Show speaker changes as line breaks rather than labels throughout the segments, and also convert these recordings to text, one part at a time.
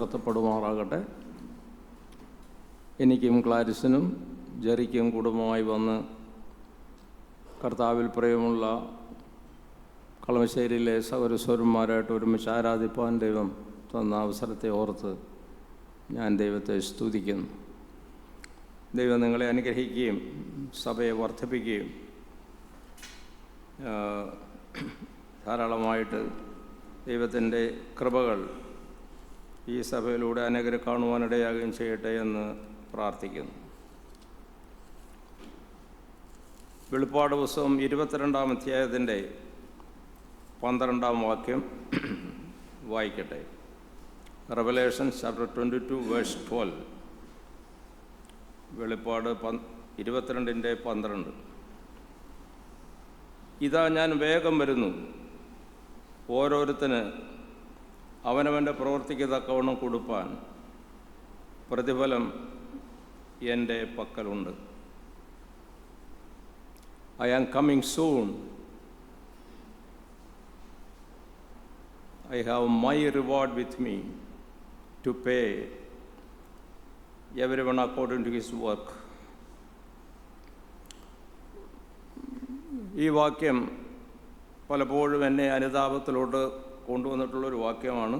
ഉയർത്തപ്പെടുമാറാകട്ടെ. എനിക്കും ക്ലാരിസിനും ജെറിക്കും കുടുംബമായി വന്ന് കർത്താവിൽ പ്രിയമുള്ള കളമശ്ശേരിയിലെ സഹോദരന്മാരായിട്ട് ഒരുമിച്ച് ആരാധിപ്പാൻ ദൈവം തന്ന അവസരത്തെ ഓർത്ത് ഞാൻ ദൈവത്തെ സ്തുതിക്കുന്നു. ദൈവം നിങ്ങളെ അനുഗ്രഹിക്കുകയും സഭയെ വർദ്ധിപ്പിക്കുകയും ധാരാളമായിട്ട് ദൈവത്തിൻ്റെ കൃപകൾ ഈ സഭയിലൂടെ അനേകരെ കാണുവാനിടയാകുകയും ചെയ്യട്ടെ എന്ന് പ്രാർത്ഥിക്കുന്നു. വെളിപ്പാട് പുസ്തകം 22-ാം അധ്യായത്തിൻ്റെ 12-ാം വാക്യം വായിക്കട്ടെ. Revelation chapter 22 verse 12. വെളിപ്പാട് 22:12. ഇതാ ഞാൻ വേഗം വരുന്നു, ഓരോരുത്തന് അവനവൻ്റെ പ്രവൃത്തിക്ക് തക്കവണ്ണം കൊടുപ്പാൻ പ്രതിഫലം എൻ്റെ പക്കലുണ്ട്. I am coming soon. I have my reward with me to pay everyone according to his work. ഈ വാക്യം പലപ്പോഴും എന്നെ അനുതാപത്തിലോട്ട് കൊണ്ടുവന്നിട്ടുള്ളൊരു വാക്യമാണ്.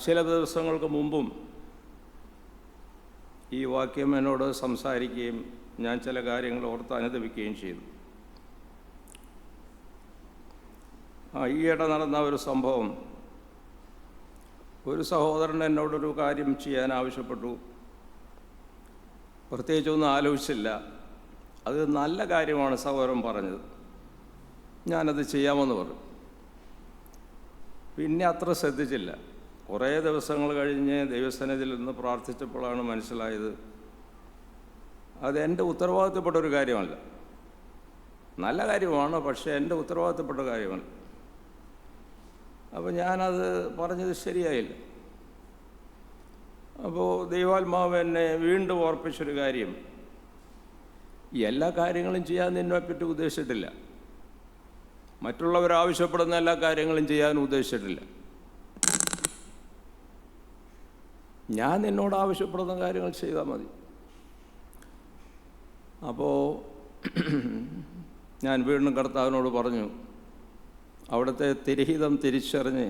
ചില ദിവസങ്ങൾക്ക് മുമ്പും ഈ വാക്യം എന്നോട് സംസാരിക്കുകയും ഞാൻ ചില കാര്യങ്ങൾ ഓർത്ത് അനുദപിക്കുകയും ചെയ്തു. ഈയിടെ നടന്ന ഒരു സംഭവം, ഒരു സഹോദരൻ എന്നോടൊരു കാര്യം ചെയ്യാൻ ആവശ്യപ്പെട്ടു. പ്രത്യേകിച്ചൊന്നും ആലോചിച്ചില്ല. അത് നല്ല കാര്യമാണ് സഹോദരൻ പറഞ്ഞത്. ഞാനത് ചെയ്യാമെന്ന് പറഞ്ഞു. പിന്നെ അത്ര ശ്രദ്ധിച്ചില്ല. കുറേ ദിവസങ്ങൾ കഴിഞ്ഞ് ദൈവസന്നിധിയിൽ നിന്ന് പ്രാർത്ഥിച്ചപ്പോഴാണ് മനസ്സിലായത് അത് എൻ്റെ ഉത്തരവാദിത്തപ്പെട്ട ഒരു കാര്യമല്ല. നല്ല കാര്യമാണ്, പക്ഷേ എൻ്റെ ഉത്തരവാദിത്തപ്പെട്ട കാര്യമല്ല. അപ്പോൾ ഞാനത് പറഞ്ഞത് ശരിയായില്ല. അപ്പോൾ ദൈവാത്മാവ് എന്നെ വീണ്ടും ഓർപ്പിച്ചൊരു കാര്യം, എല്ലാ കാര്യങ്ങളും ചെയ്യാൻ നിന്നെപ്പറ്റി ഉദ്ദേശിച്ചിട്ടില്ല. മറ്റുള്ളവരാവശ്യപ്പെടുന്ന എല്ലാ കാര്യങ്ങളും ചെയ്യാൻ ഉദ്ദേശിച്ചിട്ടില്ല. ഞാൻ നിന്നോട് ആവശ്യപ്പെടുന്ന കാര്യങ്ങൾ ചെയ്താൽ മതി. അപ്പോൾ ഞാൻ വീണ്ടും കർത്താവിനോട് പറഞ്ഞു, അവിടുത്തെ തിരഹിതം തിരിച്ചറിഞ്ഞ്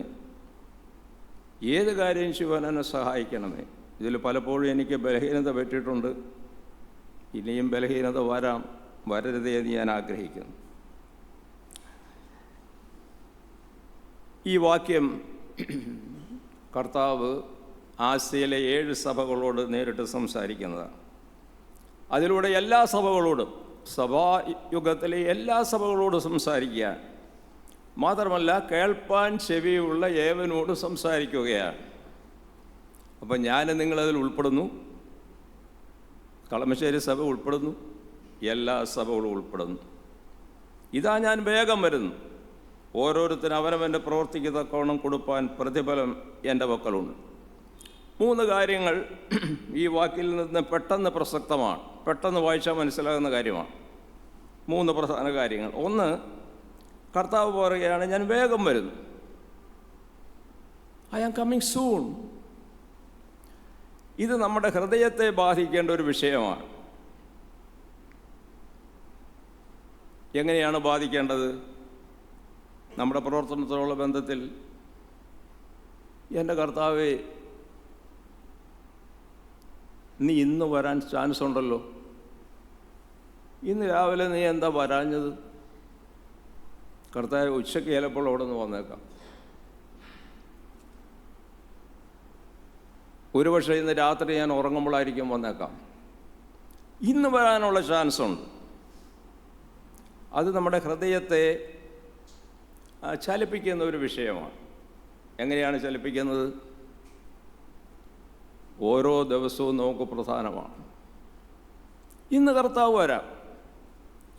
ഏത് കാര്യം ചെയ്യുവാൻ എന്നെ സഹായിക്കണമേ. ഇതിൽ പലപ്പോഴും എനിക്ക് ബലഹീനത പറ്റിയിട്ടുണ്ട്. ഇനിയും ബലഹീനത വരരുതേ എന്ന് ഞാൻ ആഗ്രഹിക്കുന്നു. ഈ വാക്യം കർത്താവ് ആസിയയിലെ 7 സഭകളോട് നേരിട്ട് സംസാരിക്കുന്നതാണ്. അതിലൂടെ എല്ലാ സഭകളോടും, സഭായുഗത്തിലെ എല്ലാ സഭകളോടും സംസാരിക്കുക മാത്രമല്ല, കേൾപ്പാൻ ചെവിയുള്ള ഏവനോട് സംസാരിക്കുകയാണ്. അപ്പം ഞാൻ നിങ്ങളതിൽ ഉൾപ്പെടുന്നു. കളമശ്ശേരി സഭ ഉൾപ്പെടുന്നു, എല്ലാ സഭകളും ഉൾപ്പെടുന്നു. ഇതാ ഞാൻ വേഗം വരുന്നു, ഓരോരുത്തരും അവനവൻ്റെ പ്രവൃത്തിക്ക് തക്കവണ്ണം കൊടുപ്പാൻ പ്രതിഫലം എൻ്റെ പക്കലുണ്ട്. 3 കാര്യങ്ങൾ ഈ വാക്കിൽ നിന്ന് പെട്ടെന്ന് പ്രസക്തമാണ്, പെട്ടെന്ന് വായിച്ചാൽ മനസ്സിലാകുന്ന കാര്യമാണ്. 3 പ്രധാന കാര്യങ്ങൾ. ഒന്ന്, കർത്താവ് പറയുകയാണ്, ഞാൻ വേഗം വരുന്നു. I am coming soon. ഇത് നമ്മുടെ ഹൃദയത്തെ ബാധിക്കേണ്ട ഒരു വിഷയമാണ്. എങ്ങനെയാണ് ബാധിക്കേണ്ടത്? നമ്മുടെ പ്രവർത്തനത്തോടുള്ള ബന്ധത്തിൽ, എൻ്റെ കർത്താവേ, നീ ഇന്ന് വരാൻ ചാൻസ് ഉണ്ടല്ലോ, ഇന്ന് രാവിലെ നീ എന്താ വരാഞ്ഞത്? കർത്താവ് ഉച്ചയ്ക്ക് ചിലപ്പോൾ അവിടെ നിന്ന് വന്നേക്കാം. ഒരുപക്ഷെ ഇന്ന് രാത്രി ഞാൻ ഉറങ്ങുമ്പോഴായിരിക്കും വന്നേക്കാം. ഇന്ന് വരാനുള്ള ചാൻസ് ഉണ്ട്. അത് നമ്മുടെ ഹൃദയത്തെ ചലിപ്പിക്കുന്ന ഒരു വിഷയമാണ്. എങ്ങനെയാണ് ചലിപ്പിക്കുന്നത്? ഓരോ ദിവസവും നമുക്ക് പ്രധാനമാണ്. ഇന്ന് കർത്താവ് വരാം,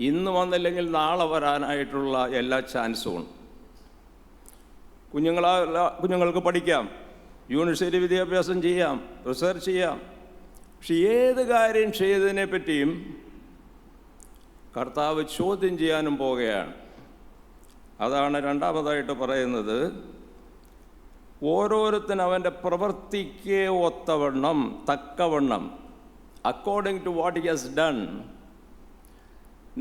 ഇന്ന് വന്നില്ലെങ്കിൽ നാളെ വരാനായിട്ടുള്ള എല്ലാ ചാൻസും ഉണ്ട്. കുഞ്ഞുങ്ങൾക്ക് പഠിക്കാം, യൂണിവേഴ്സിറ്റി വിദ്യാഭ്യാസം ചെയ്യാം, റിസർച്ച് ചെയ്യാം. പക്ഷെ ഏത് കാര്യം ചെയ്തതിനെ പറ്റിയും കർത്താവ് ചോദ്യം ചെയ്യാനും പോവുകയാണ്. അതാണ് രണ്ടാമതായിട്ട് പറയുന്നത്, ഓരോരുത്തരും അവൻ്റെ പ്രവൃത്തിക്ക് ഒത്തവണ്ണം, തക്കവണ്ണം, according to what he has done,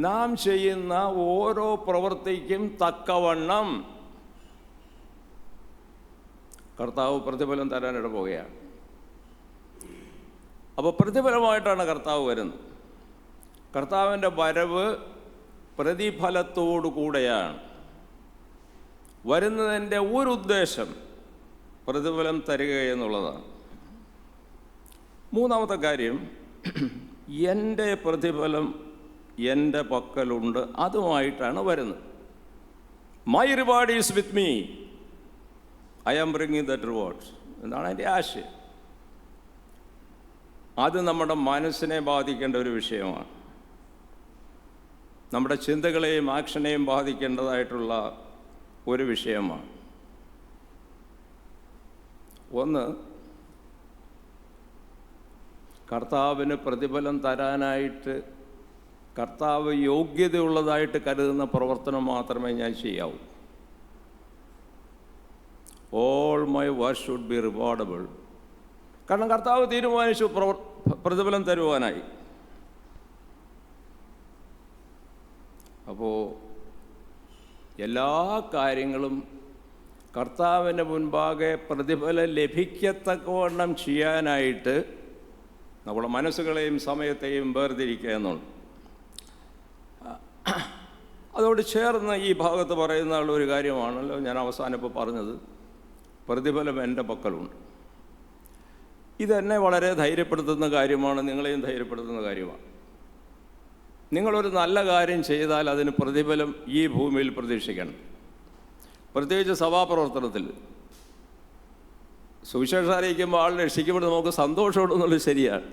നാം ചെയ്യുന്ന ഓരോ പ്രവൃത്തിക്കും തക്കവണ്ണം കർത്താവ് പ്രതിഫലം തരാനിട പോവുകയാണ്. അപ്പോൾ പ്രതിഫലമായിട്ടാണ് കർത്താവ് വരുന്നത്. കർത്താവിൻ്റെ വരവ് പ്രതിഫലത്തോടു കൂടെയാണ് വരുന്നതിൻ്റെ ഒരു ഉദ്ദേശം പ്രതിഫലം തരിക എന്നുള്ളതാണ്. മൂന്നാമത്തെ കാര്യം, എൻ്റെ പ്രതിഫലം എൻ്റെ പക്കലുണ്ട്, അതുമായിട്ടാണ് വരുന്നത്. My reward is with me, I am bringing that rewards എന്നാണ് എൻ്റെ ആശയം. അത് നമ്മുടെ മനസ്സിനെ ബാധിക്കേണ്ട ഒരു വിഷയമാണ്. നമ്മുടെ ചിന്തകളെയും ആക്ഷനെയും ബാധിക്കേണ്ടതായിട്ടുള്ള ഒരു വിഷയമാണ്. ഒന്ന്, കർത്താവിന് പ്രതിഫലം തരാനായിട്ട് കർത്താവ് യോഗ്യതയുള്ളതായിട്ട് കരുതുന്ന പ്രവർത്തനം മാത്രമേ ഞാൻ ചെയ്യാവൂ. All my work should be rewardable. കാരണം കർത്താവ് തീരുമാനിച്ചു പ്രതിഫലം തരുവാനായി. അപ്പോൾ എല്ലാ കാര്യങ്ങളും കർത്താവിൻ്റെ മുൻപാകെ പ്രതിഫലം ലഭിക്കത്തക്കവണ്ണം ചെയ്യാനായിട്ട് നമ്മുടെ മനസ്സുകളെയും സമയത്തെയും വേർതിരിക്കുക എന്നുണ്ട്. അതോട് ചേർന്ന് ഈ ഭാഗത്ത് പറയുന്ന ഒരു കാര്യമാണല്ലോ ഞാൻ അവസാനം ഇപ്പോൾ പറഞ്ഞത്, പ്രതിഫലം എൻ്റെ പക്കലുണ്ട്. ഇതെന്നെ വളരെ ധൈര്യപ്പെടുത്തുന്ന കാര്യമാണ്, നിങ്ങളെയും ധൈര്യപ്പെടുത്തുന്ന കാര്യമാണ്. നിങ്ങളൊരു നല്ല കാര്യം ചെയ്താൽ അതിന് പ്രതിഫലം ഈ ഭൂമിയിൽ പ്രതീക്ഷിക്കണം. പ്രത്യേകിച്ച് സഭാപ്രവർത്തനത്തിൽ സുവിശേഷം അറിയിക്കുമ്പോൾ ആൾ രക്ഷിക്കപ്പെടുന്നത് നമുക്ക് സന്തോഷമുണ്ടെന്നുള്ളത് ശരിയാണ്.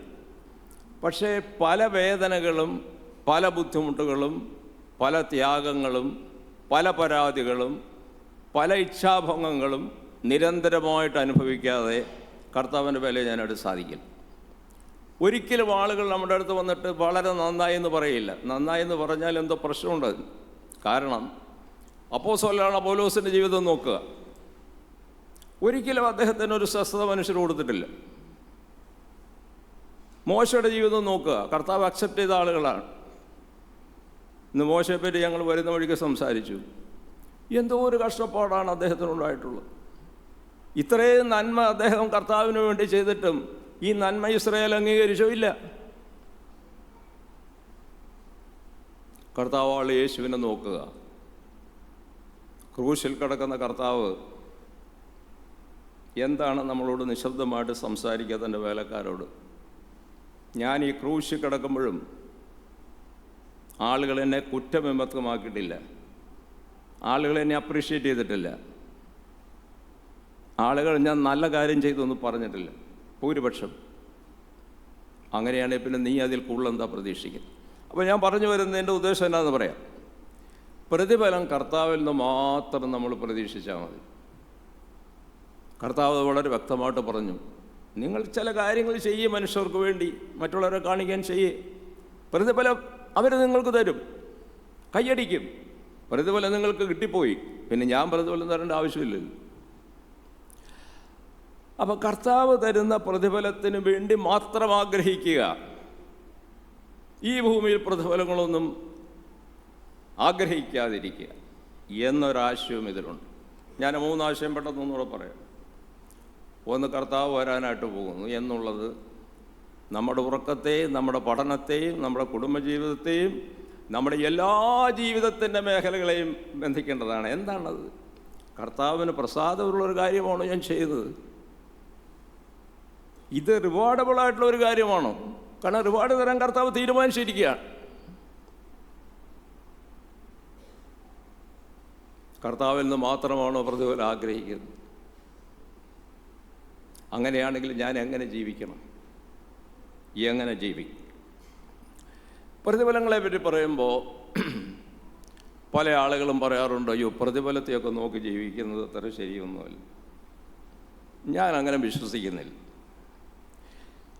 പക്ഷേ പല വേദനകളും, പല ബുദ്ധിമുട്ടുകളും, പല ത്യാഗങ്ങളും, പല പരാതികളും, പല ഇച്ഛാഭംഗങ്ങളും നിരന്തരമായിട്ട് അനുഭവിക്കാതെ കർത്താവിൻ്റെ വില ഞാനവിടെ സാധിക്കില്ല. ഒരിക്കലും ആളുകൾ നമ്മുടെ അടുത്ത് വന്നിട്ട് വളരെ നന്നായി എന്ന് പറയില്ല. നന്നായി എന്ന് പറഞ്ഞാൽ എന്തോ പ്രശ്നമുണ്ട്. കാരണം അപ്പോസ്തലനായ പൗലോസിൻ്റെ ജീവിതം നോക്കുക. ഒരിക്കലും അദ്ദേഹത്തിന് ഒരു സ്വസ്ഥത മനുഷ്യർ കൊടുത്തിട്ടില്ല. മോശയുടെ ജീവിതം നോക്കുക, കർത്താവ് അക്സെപ്റ്റ് ചെയ്ത ആളുകളാണ്. ഇന്ന് മോശയെപ്പറ്റി ഞങ്ങൾ വരുന്ന വഴിക്ക് സംസാരിച്ചു. എന്തോ ഒരു കഷ്ടപ്പാടാണ് അദ്ദേഹത്തിനുണ്ടായിട്ടുള്ളത്. ഇത്രയും നന്മ അദ്ദേഹം കർത്താവിന് വേണ്ടി ചെയ്തിട്ടും ഈ നന്മ ഇസ്രായേൽ അംഗീകരിച്ചോ? ഇല്ല. കർത്താവാൾ യേശുവിനെ നോക്കുക. ക്രൂശിൽ കിടക്കുന്ന കർത്താവ് എന്താണ് നമ്മളോട് നിശബ്ദമായിട്ട് സംസാരിക്കുക തൻ്റെ വേലക്കാരോട്? ഞാൻ ഈ ക്രൂശിൽ കിടക്കുമ്പോഴും ആളുകൾ എന്നെ കുറ്റവിമുക്തമാക്കിയിട്ടില്ല, ആളുകൾ എന്നെ അപ്രീഷിയേറ്റ് ചെയ്തിട്ടില്ല, ആളുകൾ ഞാൻ നല്ല കാര്യം ചെയ്തൊന്നും പറഞ്ഞിട്ടില്ല. ഭൂരിപക്ഷം അങ്ങനെയാണെങ്കിൽ പിന്നെ നീ അതിൽ കൂടുതൽ എന്താ പ്രതീക്ഷിക്കുന്നത്? അപ്പോൾ ഞാൻ പറഞ്ഞു വരുന്നതിൻ്റെ ഉദ്ദേശം എന്താണെന്ന് പറയാം. പ്രതിഫലം കർത്താവിൽ നിന്ന് മാത്രം നമ്മൾ പ്രതീക്ഷിച്ചാൽ മതി. കർത്താവ് വളരെ വ്യക്തമായിട്ട് പറഞ്ഞു, നിങ്ങൾ ചില കാര്യങ്ങൾ ചെയ്യേ, മനുഷ്യർക്ക് വേണ്ടി മറ്റുള്ളവരെ കാണിക്കാൻ ചെയ്യേ, പ്രതിഫലം അവർ നിങ്ങൾക്ക് തരും, കൈയടിക്കും. പ്രതിഫലം നിങ്ങൾക്ക് കിട്ടിപ്പോയി, പിന്നെ ഞാൻ പ്രതിഫലം തരേണ്ട ആവശ്യമില്ലല്ലോ. അപ്പോൾ കർത്താവ് തരുന്ന പ്രതിഫലത്തിന് വേണ്ടി മാത്രം ആഗ്രഹിക്കുക. ഈ ഭൂമിയിൽ പ്രതിഫലങ്ങളൊന്നും ആഗ്രഹിക്കാതിരിക്കുക എന്നൊരാശയവും ഇതിലുണ്ട്. ഞാൻ മൂന്നാശയം പെട്ടെന്നൊന്നുകൂടെ പറയാം. ഒന്ന്, കർത്താവ് വരാനായിട്ട് പോകുന്നു എന്നുള്ളത് നമ്മുടെ ഉറക്കത്തെയും നമ്മുടെ പഠനത്തെയും നമ്മുടെ കുടുംബജീവിതത്തെയും നമ്മുടെ എല്ലാ ജീവിതത്തിൻ്റെ മേഖലകളെയും ബന്ധിക്കേണ്ടതാണ്. എന്താണത്? കർത്താവിന് പ്രസാദമുള്ളൊരു കാര്യമാണോ ഞാൻ ചെയ്തത്? ഇത് റിവാർഡബിളായിട്ടുള്ള ഒരു കാര്യമാണോ? കാരണം റിവാർഡ് തരാൻ കർത്താവ് തീരുമാനിച്ചിരിക്കുകയാണ്. കർത്താവിൽ നിന്ന് മാത്രമാണോ പ്രതിഫലം ആഗ്രഹിക്കുന്നത്? അങ്ങനെയാണെങ്കിൽ ഞാൻ എങ്ങനെ ജീവിക്കണം? എങ്ങനെ ജീവിക്കും? പ്രതിഫലങ്ങളെ പറ്റി പറയുമ്പോൾ പല ആളുകളും പറയാറുണ്ട്, അയ്യോ പ്രതിഫലത്തെയൊക്കെ നോക്കി ജീവിക്കുന്നത് അത്ര ശരിയൊന്നുമല്ല. ഞാൻ അങ്ങനെ വിശ്വസിക്കുന്നില്ല.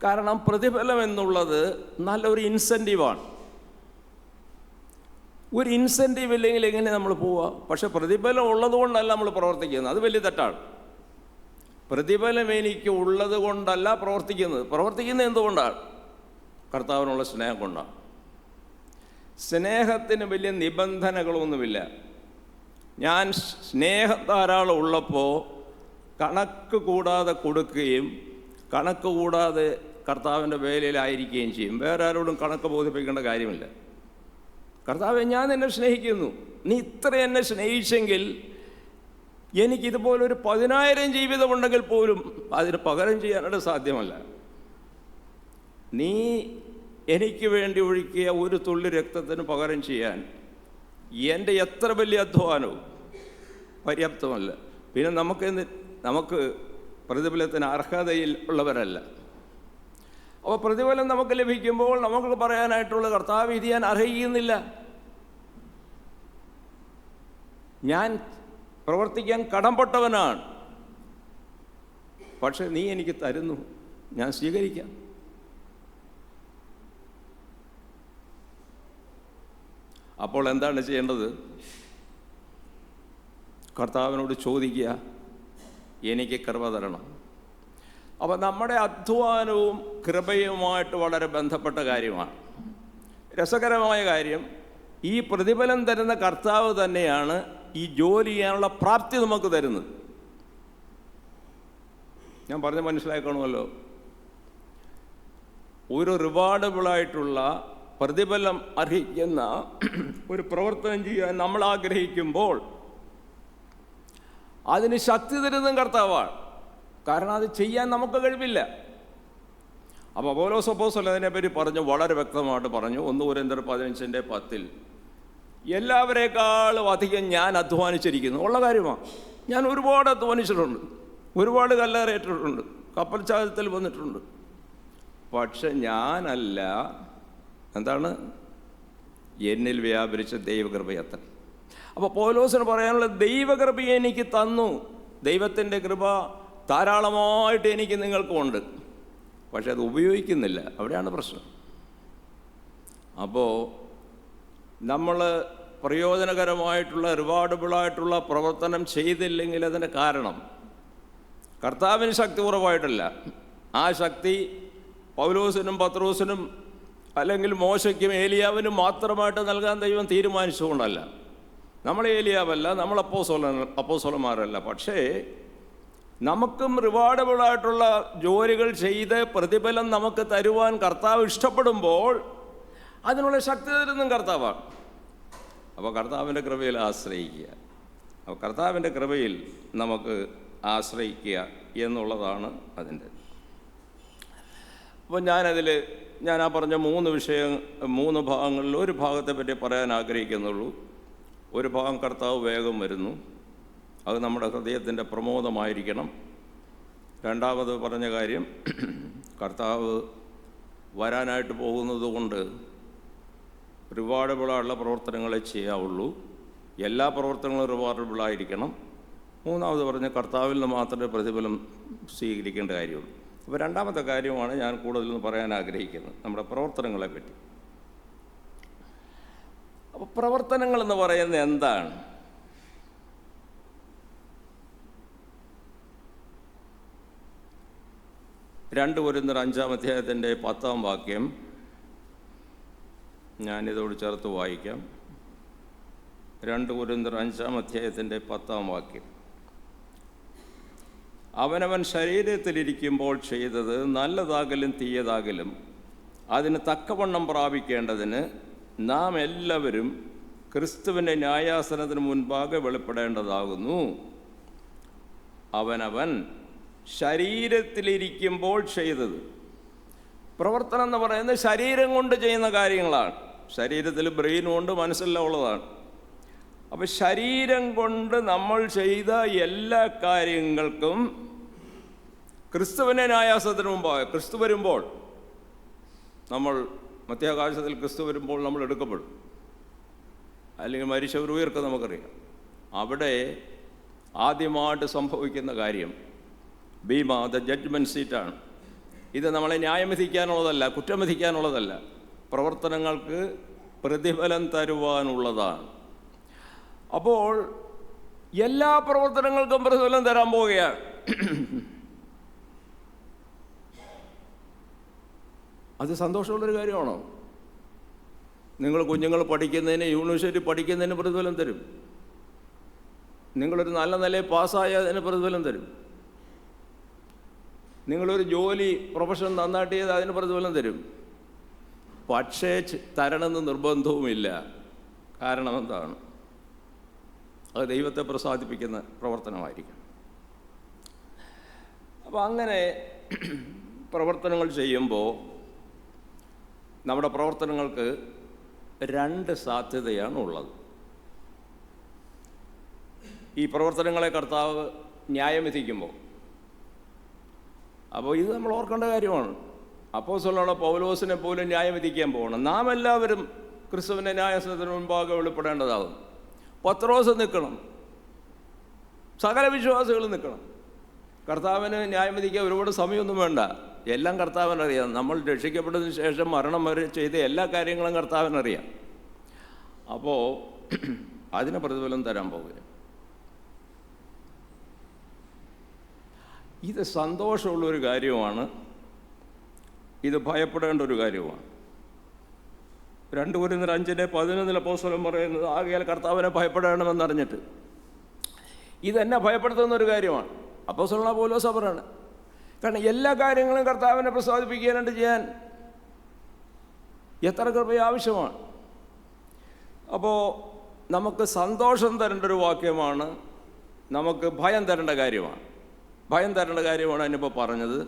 കാരണം പ്രതിഫലം എന്നുള്ളത് നല്ലൊരു ഇൻസെൻറ്റീവാണ്. ഒരു ഇൻസെൻറ്റീവ് ഇല്ലെങ്കിൽ എങ്ങനെ നമ്മൾ പോവുക? പക്ഷെ പ്രതിഫലം ഉള്ളതുകൊണ്ടല്ല നമ്മൾ പ്രവർത്തിക്കുന്നത്, അത് വലിയ തെറ്റാണ്. പ്രതിഫലം എനിക്ക് ഉള്ളത് കൊണ്ടല്ല പ്രവർത്തിക്കുന്നത് എന്തുകൊണ്ടാണ്? കർത്താവിനുള്ള സ്നേഹം കൊണ്ടാണ്. സ്നേഹത്തിന് വലിയ നിബന്ധനകളൊന്നുമില്ല. ഞാൻ സ്നേഹം ധാരാളം ഉള്ളപ്പോൾ കണക്ക് കൂടാതെ കൊടുക്കുകയും കണക്ക് കൂടാതെ കർത്താവിൻ്റെ വേലയിലായിരിക്കുകയും ചെയ്യും. വേറെ ആരോടും കണക്ക് ബോധിപ്പിക്കേണ്ട കാര്യമില്ല. കർത്താവെ, ഞാൻ നിന്നെ സ്നേഹിക്കുന്നു, നീ ഇത്ര എന്നെ സ്നേഹിച്ചെങ്കിൽ എനിക്കിതുപോലൊരു 10,000 ജീവിതമുണ്ടെങ്കിൽ പോലും അതിന് പകരം ചെയ്യാനായിട്ട് സാധ്യമല്ല. നീ എനിക്ക് വേണ്ടി ഒഴുക്കിയ ഒരു തുള്ളി രക്തത്തിന് പകരം ചെയ്യാൻ എൻ്റെ എത്ര വലിയ അധ്വാനവും പര്യാപ്തമല്ല. പിന്നെ നമുക്ക് പ്രതിഫലത്തിന് അർഹതയിൽ ഉള്ളവരല്ല. അപ്പോൾ പ്രതിഫലം നമുക്ക് ലഭിക്കുമ്പോൾ നമുക്ക് പറയാനായിട്ടുള്ള, കർത്താവ്, ഇത് ഞാൻ അർഹിക്കുന്നില്ല, ഞാൻ പ്രവർത്തിക്കാൻ കടംപെട്ടവനാണ്, പക്ഷെ നീ എനിക്ക് തരുന്നു, ഞാൻ സ്വീകരിക്കാം. അപ്പോൾ എന്താണ് ചെയ്യേണ്ടത്? കർത്താവിനോട് ചോദിക്കുക, എനിക്ക് കൃപ തരണം. അപ്പോൾ നമ്മുടെ അധ്വാനവും കൃപയുമായിട്ട് വളരെ ബന്ധപ്പെട്ട കാര്യമാണ്. രസകരമായ കാര്യം, ഈ പ്രതിഫലം തരുന്ന കർത്താവ് തന്നെയാണ് ഈ ജോലി ചെയ്യാനുള്ള പ്രാപ്തി നമുക്ക് തരുന്നത്. ഞാൻ പറഞ്ഞ് മനസ്സിലാക്കണമല്ലോ. ഒരു റിവാർഡബിളായിട്ടുള്ള പ്രതിഫലം അർഹിക്കുന്ന ഒരു പ്രവർത്തനം ചെയ്യാൻ നമ്മൾ ആഗ്രഹിക്കുമ്പോൾ അതിന് ശക്തി തരുന്നതും കർത്താവാണ്. കാരണം അത് ചെയ്യാൻ നമുക്ക് കഴിവില്ല. അപ്പോൾ പൗലോസ് അപ്പോസ്തലൻ അതിനെപ്പറ്റി പറഞ്ഞു, വളരെ വ്യക്തമായിട്ട് പറഞ്ഞു. 1 കൊരിന്ത്യർ 15:10 എല്ലാവരേക്കാളും അധികം ഞാൻ അധ്വാനിച്ചിരിക്കുന്നു. ഉള്ള കാര്യമാണ്. ഞാൻ ഒരുപാട് അധ്വാനിച്ചിട്ടുണ്ട്, ഒരുപാട് കല്ലേറേറ്റിട്ടുണ്ട്, കപ്പൽ ചാലത്തിൽ വന്നിട്ടുണ്ട്. പക്ഷെ ഞാനല്ല, എന്താണ്, എന്നിൽ വ്യാപരിച്ച ദൈവകൃപയത്ര. അപ്പോൾ പൗലോസിന് പറയാനുള്ള, ദൈവകൃപ എനിക്ക് തന്നു, ദൈവത്തിൻ്റെ കൃപ ധാരാളമായിട്ട് എനിക്ക് നിങ്ങൾക്കുമുണ്ട്, പക്ഷെ അത് ഉപയോഗിക്കുന്നില്ല. അവിടെയാണ് പ്രശ്നം. അപ്പോൾ നമ്മൾ പ്രയോജനകരമായിട്ടുള്ള റിവാർഡബിളായിട്ടുള്ള പ്രവർത്തനം ചെയ്തില്ലെങ്കിൽ അതിൻ്റെ കാരണം കർത്താവിന് ശക്തി കുറവായിട്ടല്ല. ആ ശക്തി പൗലോസിനും പത്രോസിനും അല്ലെങ്കിൽ മോശയ്ക്കും ഏലിയാവിനും മാത്രമായിട്ട് നൽകാൻ ദൈവം തീരുമാനിച്ചുകൊണ്ടല്ല. നമ്മൾ ഏലിയാവല്ല, നമ്മൾ അപ്പോസ്തലന്മാരല്ല. പക്ഷേ നമുക്കും റിവാർഡബിളായിട്ടുള്ള ജോലികൾ ചെയ്ത് പ്രതിഫലം നമുക്ക് തരുവാൻ കർത്താവ് ഇഷ്ടപ്പെടുമ്പോൾ അതിനുള്ള ശക്തി തരുന്നതും കർത്താവാണ്. അപ്പോൾ കർത്താവിൻ്റെ കൃപയിൽ ആശ്രയിക്കുക. അപ്പോൾ കർത്താവിൻ്റെ കൃപയിൽ നമുക്ക് ആശ്രയിക്കുക എന്നുള്ളതാണ് അതിൻ്റെ. അപ്പോൾ ഞാൻ ആ പറഞ്ഞ 3 ഭാഗങ്ങളിൽ ഒരു ഭാഗത്തെ പറ്റി പറയാൻ ആഗ്രഹിക്കുന്നുള്ളൂ. ഒരു ഭാഗം, കർത്താവ് വേഗം വരുന്നു, അത് നമ്മുടെ ഹൃദയത്തിൻ്റെ പ്രമോദമായിരിക്കണം. രണ്ടാമത് പറഞ്ഞ കാര്യം, കർത്താവ് വരാനായിട്ട് പോകുന്നത് കൊണ്ട് റിവാർഡബിളായുള്ള പ്രവർത്തനങ്ങളെ ചെയ്യാവുള്ളൂ, എല്ലാ പ്രവർത്തനങ്ങളും റിവാർഡബിളായിരിക്കണം. മൂന്നാമത് പറഞ്ഞ, കർത്താവിൽ നിന്ന് മാത്രമേ പ്രതിഫലം സ്വീകരിക്കേണ്ട കാര്യമുള്ളൂ. അപ്പോൾ രണ്ടാമത്തെ കാര്യമാണ് ഞാൻ കൂടുതലൊന്ന് പറയാൻ ആഗ്രഹിക്കുന്നത്, നമ്മുടെ പ്രവർത്തനങ്ങളെ പറ്റി. അപ്പോൾ പ്രവർത്തനങ്ങളെന്ന് പറയുന്നത് എന്താണ്? രണ്ട് കൊരിന്ത്യർ 5-ാം അധ്യായത്തിൻ്റെ 10-ാം വാക്യം ഞാനിതോട് ചേർത്ത് വായിക്കാം. 2 കൊരിന്ത്യർ 5-ാം അധ്യായത്തിൻ്റെ 10-ാം വാക്യം. അവനവൻ ശരീരത്തിലിരിക്കുമ്പോൾ ചെയ്തത് നല്ലതാകലും തീയതാകലും അതിന് തക്കവണ്ണം പ്രാപിക്കേണ്ടതിന് നാം എല്ലാവരും ക്രിസ്തുവിൻ്റെ ന്യായാസനത്തിന് മുൻപാകെ വെളിപ്പെടേണ്ടതാകുന്നു. അവനവൻ ശരീരത്തിലിരിക്കുമ്പോൾ ചെയ്തത്. പ്രവർത്തനം എന്ന് പറയുന്നത് ശരീരം കൊണ്ട് ചെയ്യുന്ന കാര്യങ്ങളാണ്. ശരീരത്തിൽ ബ്രെയിനുണ്ട്, മനസ്സെല്ലാം ഉള്ളതാണ്. അപ്പോൾ ശരീരം കൊണ്ട് നമ്മൾ ചെയ്ത എല്ലാ കാര്യങ്ങൾക്കും ക്രിസ്തുവിൻ്റെ ന്യായാസനത്തിന് മുമ്പാകെ, ക്രിസ്തു വരുമ്പോൾ, നമ്മൾ മധ്യാകാശത്തിൽ ക്രിസ്തു വരുമ്പോൾ നമ്മൾ എടുക്കപ്പെടും, അല്ലെങ്കിൽ മരിച്ചവർ ഉയർക്കും, നമുക്കറിയാം. അവിടെ ആദ്യമായിട്ട് സംഭവിക്കുന്ന കാര്യം ബീമ, ദ ജഡ്ജ്മെൻറ്റ് സീറ്റാണ്. ഇത് നമ്മളെ ന്യായം വിധിക്കാനുള്ളതല്ല, കുറ്റം വിധിക്കാനുള്ളതല്ല, പ്രവർത്തനങ്ങൾക്ക് പ്രതിഫലം തരുവാനുള്ളതാണ്. അപ്പോൾ എല്ലാ പ്രവർത്തനങ്ങൾക്കും പ്രതിഫലം തരാൻ പോവുകയാണ്. അത് സന്തോഷമുള്ളൊരു കാര്യമാണോ? നിങ്ങൾ കുഞ്ഞുങ്ങൾ പഠിക്കുന്നതിന്, യൂണിവേഴ്സിറ്റി പഠിക്കുന്നതിന് പ്രതിഫലം തരും. നിങ്ങളൊരു നല്ല നിലയിൽ പാസ്സായ അതിന് പ്രതിഫലം തരും. നിങ്ങളൊരു ജോലി പ്രൊഫഷൻ നന്നായിട്ട് ചെയ്ത് അതിന് പ്രതിഫലം തരും. പക്ഷേ തരണമെന്ന് നിർബന്ധവുമില്ല. കാരണം എന്താണ്? അത് ദൈവത്തെ പ്രസാദിപ്പിക്കുന്ന പ്രവർത്തനമായിരിക്കും. അപ്പോൾ അങ്ങനെ പ്രവർത്തനങ്ങൾ ചെയ്യുമ്പോൾ നമ്മുടെ പ്രവർത്തനങ്ങൾക്ക് രണ്ട് സാധ്യതയാണ് ഉള്ളത്. ഈ പ്രവർത്തനങ്ങളെ കർത്താവ് ന്യായം വിധിക്കുമ്പോൾ, അപ്പോൾ ഇത് നമ്മൾ ഓർക്കേണ്ട കാര്യമാണ്. അപ്പോസ്തലനായ പൗലോസിനെ പോലും ന്യായം വിധിക്കാൻ പോകണം. നാം എല്ലാവരും ക്രിസ്തുവിൻ്റെ ന്യായസനത്തിന് മുൻപാകെ വെളിപ്പെടേണ്ടതാകും. പത്രോസ് നിൽക്കണം, സകല വിശ്വാസികളും നിൽക്കണം. കർത്താവിന് ന്യായം വിധിക്കാൻ ഒരുപാട് സമയമൊന്നും വേണ്ട. എല്ലാം കർത്താവിനറിയാം. നമ്മൾ രക്ഷിക്കപ്പെട്ടതിന് ശേഷം മരണം വരെ ചെയ്ത എല്ലാ കാര്യങ്ങളും കർത്താവിനറിയാം. അപ്പോൾ അതിന് പ്രതിഫലം തരാൻ പോകുക. ഇത് സന്തോഷമുള്ളൊരു കാര്യമാണ്. ഇത് ഭയപ്പെടേണ്ട ഒരു കാര്യമാണ്. 2 കൊരിന്ത്യർ 5:11 അപ്പോസ്തലൻ പറയുന്നത്, ആകയാൽ കർത്താവിനെ ഭയപ്പെടണമെന്നറിഞ്ഞിട്ട്. ഇതെന്നെ ഭയപ്പെടുത്തുന്ന ഒരു കാര്യമാണ്. അപ്പോസ്തലനായ പൗലോസാ പറയാണ്. കാരണം എല്ലാ കാര്യങ്ങളും കർത്താവിനെ പ്രസാദിപ്പിക്കാനായിട്ട് ചെയ്യാൻ എത്ര കൃപ ആവശ്യമാണ്. അപ്പോൾ നമുക്ക് സന്തോഷം തരേണ്ട ഒരു വാക്യമാണ്, നമുക്ക് ഭയം തരേണ്ട കാര്യമാണ്. ഭയം തരേണ്ട കാര്യമാണ് അതിനിപ്പോൾ പറഞ്ഞത്.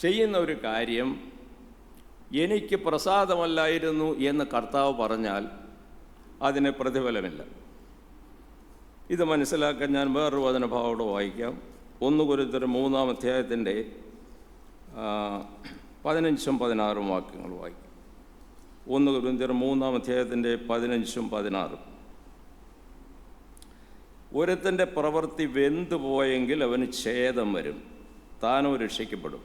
ചെയ്യുന്ന ഒരു കാര്യം എനിക്ക് പ്രസാദമല്ലായിരുന്നു എന്ന് കർത്താവ് പറഞ്ഞാൽ അതിന് പ്രതിഫലമില്ല. ഇത് മനസ്സിലാക്കാൻ ഞാൻ വേറൊരു വചനഭാവോട് വായിക്കാം. 1 കൊരിന്ത്യർ 3-ാം 15-16 വാക്യങ്ങൾ വായിക്കാം. 1 കൊരിന്ത്യർ 3-ാം 15-16. ഒരുത്തൻ്റെ പ്രവൃത്തി വെന്തുപോയെങ്കിൽ അവന് ഛേദം വരും, താനോ രക്ഷിക്കപ്പെടും,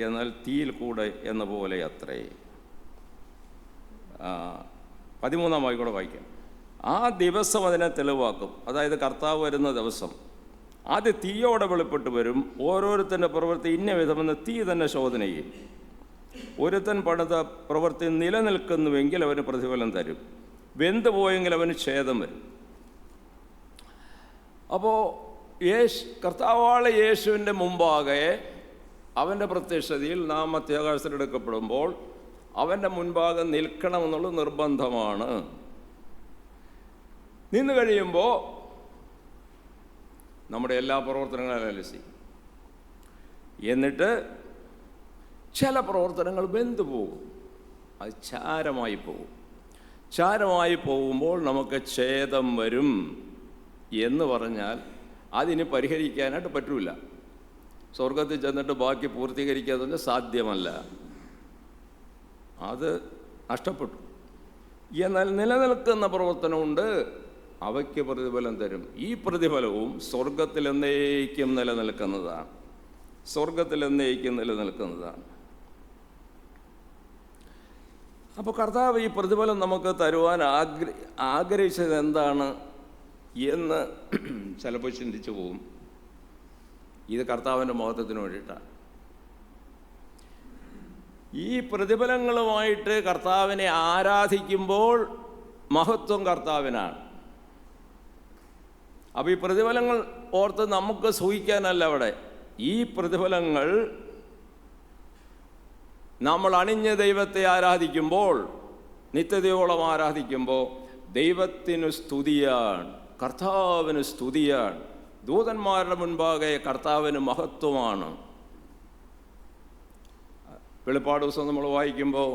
എന്നാൽ തീയിൽ കൂടെ എന്ന പോലെ അത്രേ. 13-ാം വാക്യം വായിക്കാം. ആ ദിവസം അതിനെ തെളിവാക്കും, അതായത് കർത്താവ് വരുന്ന ദിവസം. അത് തീയോടെ വെളിപ്പെട്ട് വരും. ഓരോരുത്തൻ്റെ പ്രവൃത്തി ഇന്ന വിധമെന്ന് തീ തന്നെ ശോധന ചെയ്യും. ഒരുത്തൻ പണിത പ്രവൃത്തി നിലനിൽക്കുന്നുവെങ്കിൽ അവന് പ്രതിഫലം തരും, വെന്തുപോയെങ്കിൽ അവന് ഛേദം വരും. അപ്പോൾ കർത്താവായ യേശുവിൻ്റെ മുമ്പാകെ അവൻ്റെ പ്രത്യക്ഷതയിൽ നാം മധ്യാകാശത്തിലെടുക്കപ്പെടുമ്പോൾ അവൻ്റെ മുൻപാകെ നിൽക്കണമെന്നുള്ളത് നിർബന്ധമാണ്. നിന്ന് കഴിയുമ്പോൾ നമ്മുടെ എല്ലാ പ്രവർത്തനങ്ങളും അലസി, എന്നിട്ട് ചില പ്രവർത്തനങ്ങൾ വെന്തു പോകും, അത് ചാരമായി പോകും. ചാരമായി പോകുമ്പോൾ നമുക്ക് ഛേദം വരും എന്ന് പറഞ്ഞാൽ അതിന് പരിഹരിക്കാനായിട്ട് പറ്റില്ല. സ്വർഗത്തിൽ ചെന്നിട്ട് ബാക്കി പൂർത്തീകരിക്കാതെ സാധ്യമല്ല, അത് നഷ്ടപ്പെട്ടു. എന്നാൽ നിലനിൽക്കുന്ന പ്രവർത്തനമുണ്ട്, അവയ്ക്ക് പ്രതിഫലം തരും. ഈ പ്രതിഫലവും സ്വർഗത്തിൽ എന്നേക്കും നിലനിൽക്കുന്നതാണ്. സ്വർഗത്തിൽ എന്നേക്കും നിലനിൽക്കുന്നതാണ്. അപ്പോൾ കർത്താവ് ഈ പ്രതിഫലം നമുക്ക് തരുവാൻ ആഗ്രഹിച്ചത് എന്താണ് എന്ന് ചിലപ്പോൾ ചിന്തിച്ചു പോകും. ഇത് കർത്താവിൻ്റെ മഹത്വത്തിന് വേണ്ടിയിട്ടാണ്. ഈ പ്രതിഫലങ്ങളുമായിട്ട് കർത്താവിനെ ആരാധിക്കുമ്പോൾ മഹത്വം കർത്താവിനാണ്. അപ്പോൾ ഈ പ്രതിഫലങ്ങൾ ഓർത്ത് നമുക്ക് സൂഹിക്കാനല്ല അവിടെ. ഈ പ്രതിഫലങ്ങൾ നമ്മൾ അണിഞ്ഞ ദൈവത്തെ ആരാധിക്കുമ്പോൾ, നിത്യതയോളം ആരാധിക്കുമ്പോൾ ദൈവത്തിന് സ്തുതിയാണ്, കർത്താവിന് സ്തുതിയാണ്. ദൂതന്മാരുടെ മുൻപാകെ കർത്താവിന് മഹത്വമാണ്. വെളിപ്പാട് ദിവസം നമ്മൾ വായിക്കുമ്പോൾ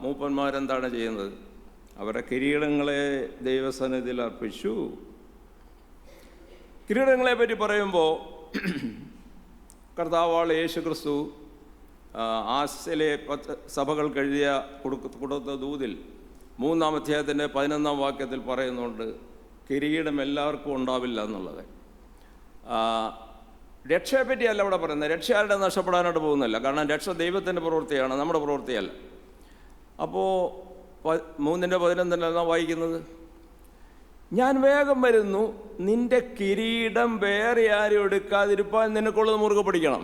മൂപ്പന്മാരെന്താണ് ചെയ്യുന്നത്? അവരുടെ കിരീടങ്ങളെ ദൈവസന്നിധിയിൽ അർപ്പിച്ചു. കിരീടങ്ങളെ പറ്റി പറയുമ്പോൾ കർത്താവായ യേശു ക്രിസ്തു ആസിലെ 10 സഭകൾക്ക് എഴുതിയ കൊടുത്ത ദൂതിൽ 3-ാം അധ്യായത്തിൻ്റെ 11-ാം വാക്യത്തിൽ പറയുന്നുണ്ട്, കിരീടം എല്ലാവർക്കും ഉണ്ടാവില്ല എന്നുള്ളത്. രക്ഷയെപ്പറ്റിയല്ല അവിടെ പറയുന്നത്. രക്ഷ ആരുടെ നഷ്ടപ്പെടാനായിട്ട് പോകുന്നില്ല. കാരണം രക്ഷ ദൈവത്തിൻ്റെ പ്രവൃത്തിയാണ്, നമ്മുടെ പ്രവൃത്തിയല്ല. അപ്പോൾ 3:11 വായിക്കുന്നത്, ഞാൻ വേഗം വരുന്നു, നിന്റെ കിരീടം വേറെ ആരും എടുക്കാതിരിപ്പാൻ നിനക്കുള്ളത് മുറുകെ പിടിക്കണം.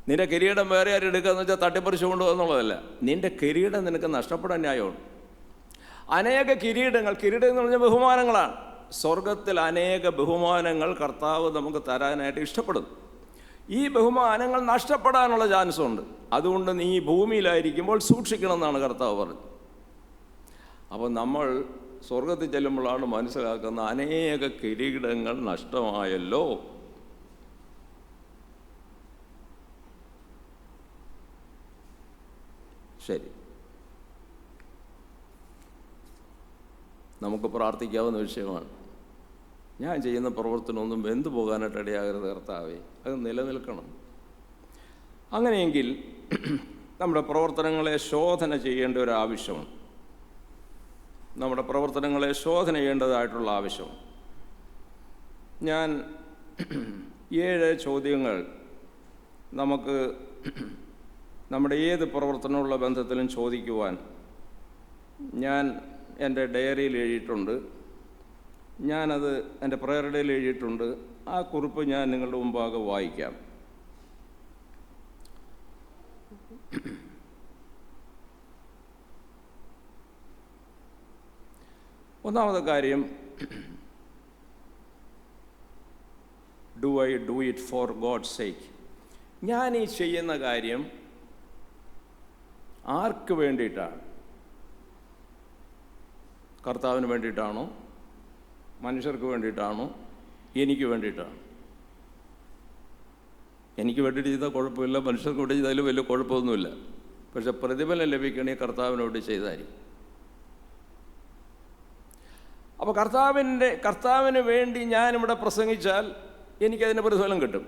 നിന്റെ കിരീടം വേറെ ആരും എടുക്കുകയെന്ന് വെച്ചാൽ തട്ടിപ്പറിച്ചു കൊണ്ടുപോകുന്നുള്ളതല്ല. നിന്റെ കിരീടം നിനക്ക് നഷ്ടപ്പെടാൻ ന്യായമാണ്. അനേക കിരീടം എന്ന് പറഞ്ഞാൽ ബഹുമാനങ്ങളാണ്. സ്വർഗത്തിൽ അനേക ബഹുമാനങ്ങൾ കർത്താവ് നമുക്ക് തരാനായിട്ട് ഇഷ്ടപ്പെടുന്നു. ഈ ബഹുമാനങ്ങൾ നഷ്ടപ്പെടാനുള്ള ചാൻസുണ്ട്. അതുകൊണ്ട് നീ ഭൂമിയിലായിരിക്കുമ്പോൾ സൂക്ഷിക്കണം എന്നാണ് കർത്താവ് പറഞ്ഞത്. അപ്പോൾ നമ്മൾ സ്വർഗത്തിൽ ചെല്ലുമ്പോഴാണ് മനസ്സിലാക്കുന്ന അനേക കിരീടങ്ങൾ നഷ്ടമായല്ലോ. ശരി, നമുക്ക് പ്രാർത്ഥിക്കാവുന്ന വിഷയമാണ്. ഞാൻ ചെയ്യുന്ന പ്രവർത്തനമൊന്നും വെന്തു പോകാനായിട്ട് ഇടയാകരുത് കർത്താവേ, അത് നിലനിൽക്കണം. അങ്ങനെയെങ്കിൽ നമ്മുടെ പ്രവർത്തനങ്ങളെ ശോധന ചെയ്യേണ്ട ഒരു ആവശ്യമാണ്. നമ്മുടെ പ്രവർത്തനങ്ങളെ ശോധന ചെയ്യേണ്ടതായിട്ടുള്ള ആവശ്യം. ഞാൻ 7 ചോദ്യങ്ങൾ നമുക്ക് നമ്മുടെ ഏത് പ്രവർത്തനമുള്ള ബന്ധത്തിലും ചോദിക്കുവാൻ ഞാൻ എൻ്റെ ഡയറിയിൽ എഴുതിയിട്ടുണ്ട്. ഞാനത് എൻ്റെ പ്രയർ ഡേയിൽ എഴുതിയിട്ടുണ്ട്. ആ കുറിപ്പ് ഞാൻ നിങ്ങളുടെ മുമ്പാകെ വായിക്കാം. ഒന്നാമത്തെ കാര്യം, do I do it for God's sake? ഞാൻ ഈ ചെയ്യുന്ന കാര്യം ആർക്ക് വേണ്ടിയിട്ടാണ്? കർത്താവിന് വേണ്ടിയിട്ടാണോ? മനുഷ്യർക്ക് വേണ്ടിയിട്ടാണോ? എനിക്ക് വേണ്ടിയിട്ടാണ്? എനിക്ക് വേണ്ടിയിട്ട് ചെയ്താൽ കുഴപ്പമില്ല, മനുഷ്യർക്ക് വേണ്ടി ചെയ്താലും വലിയ കുഴപ്പമൊന്നുമില്ല. പക്ഷെ പ്രതിഫലം ലഭിക്കണേ കർത്താവിന് വേണ്ടി ചെയ്തായിരിക്കും. അപ്പോൾ കർത്താവിന് വേണ്ടി ഞാനിവിടെ പ്രസംഗിച്ചാൽ എനിക്കതിന് പ്രതിഫലം കിട്ടും.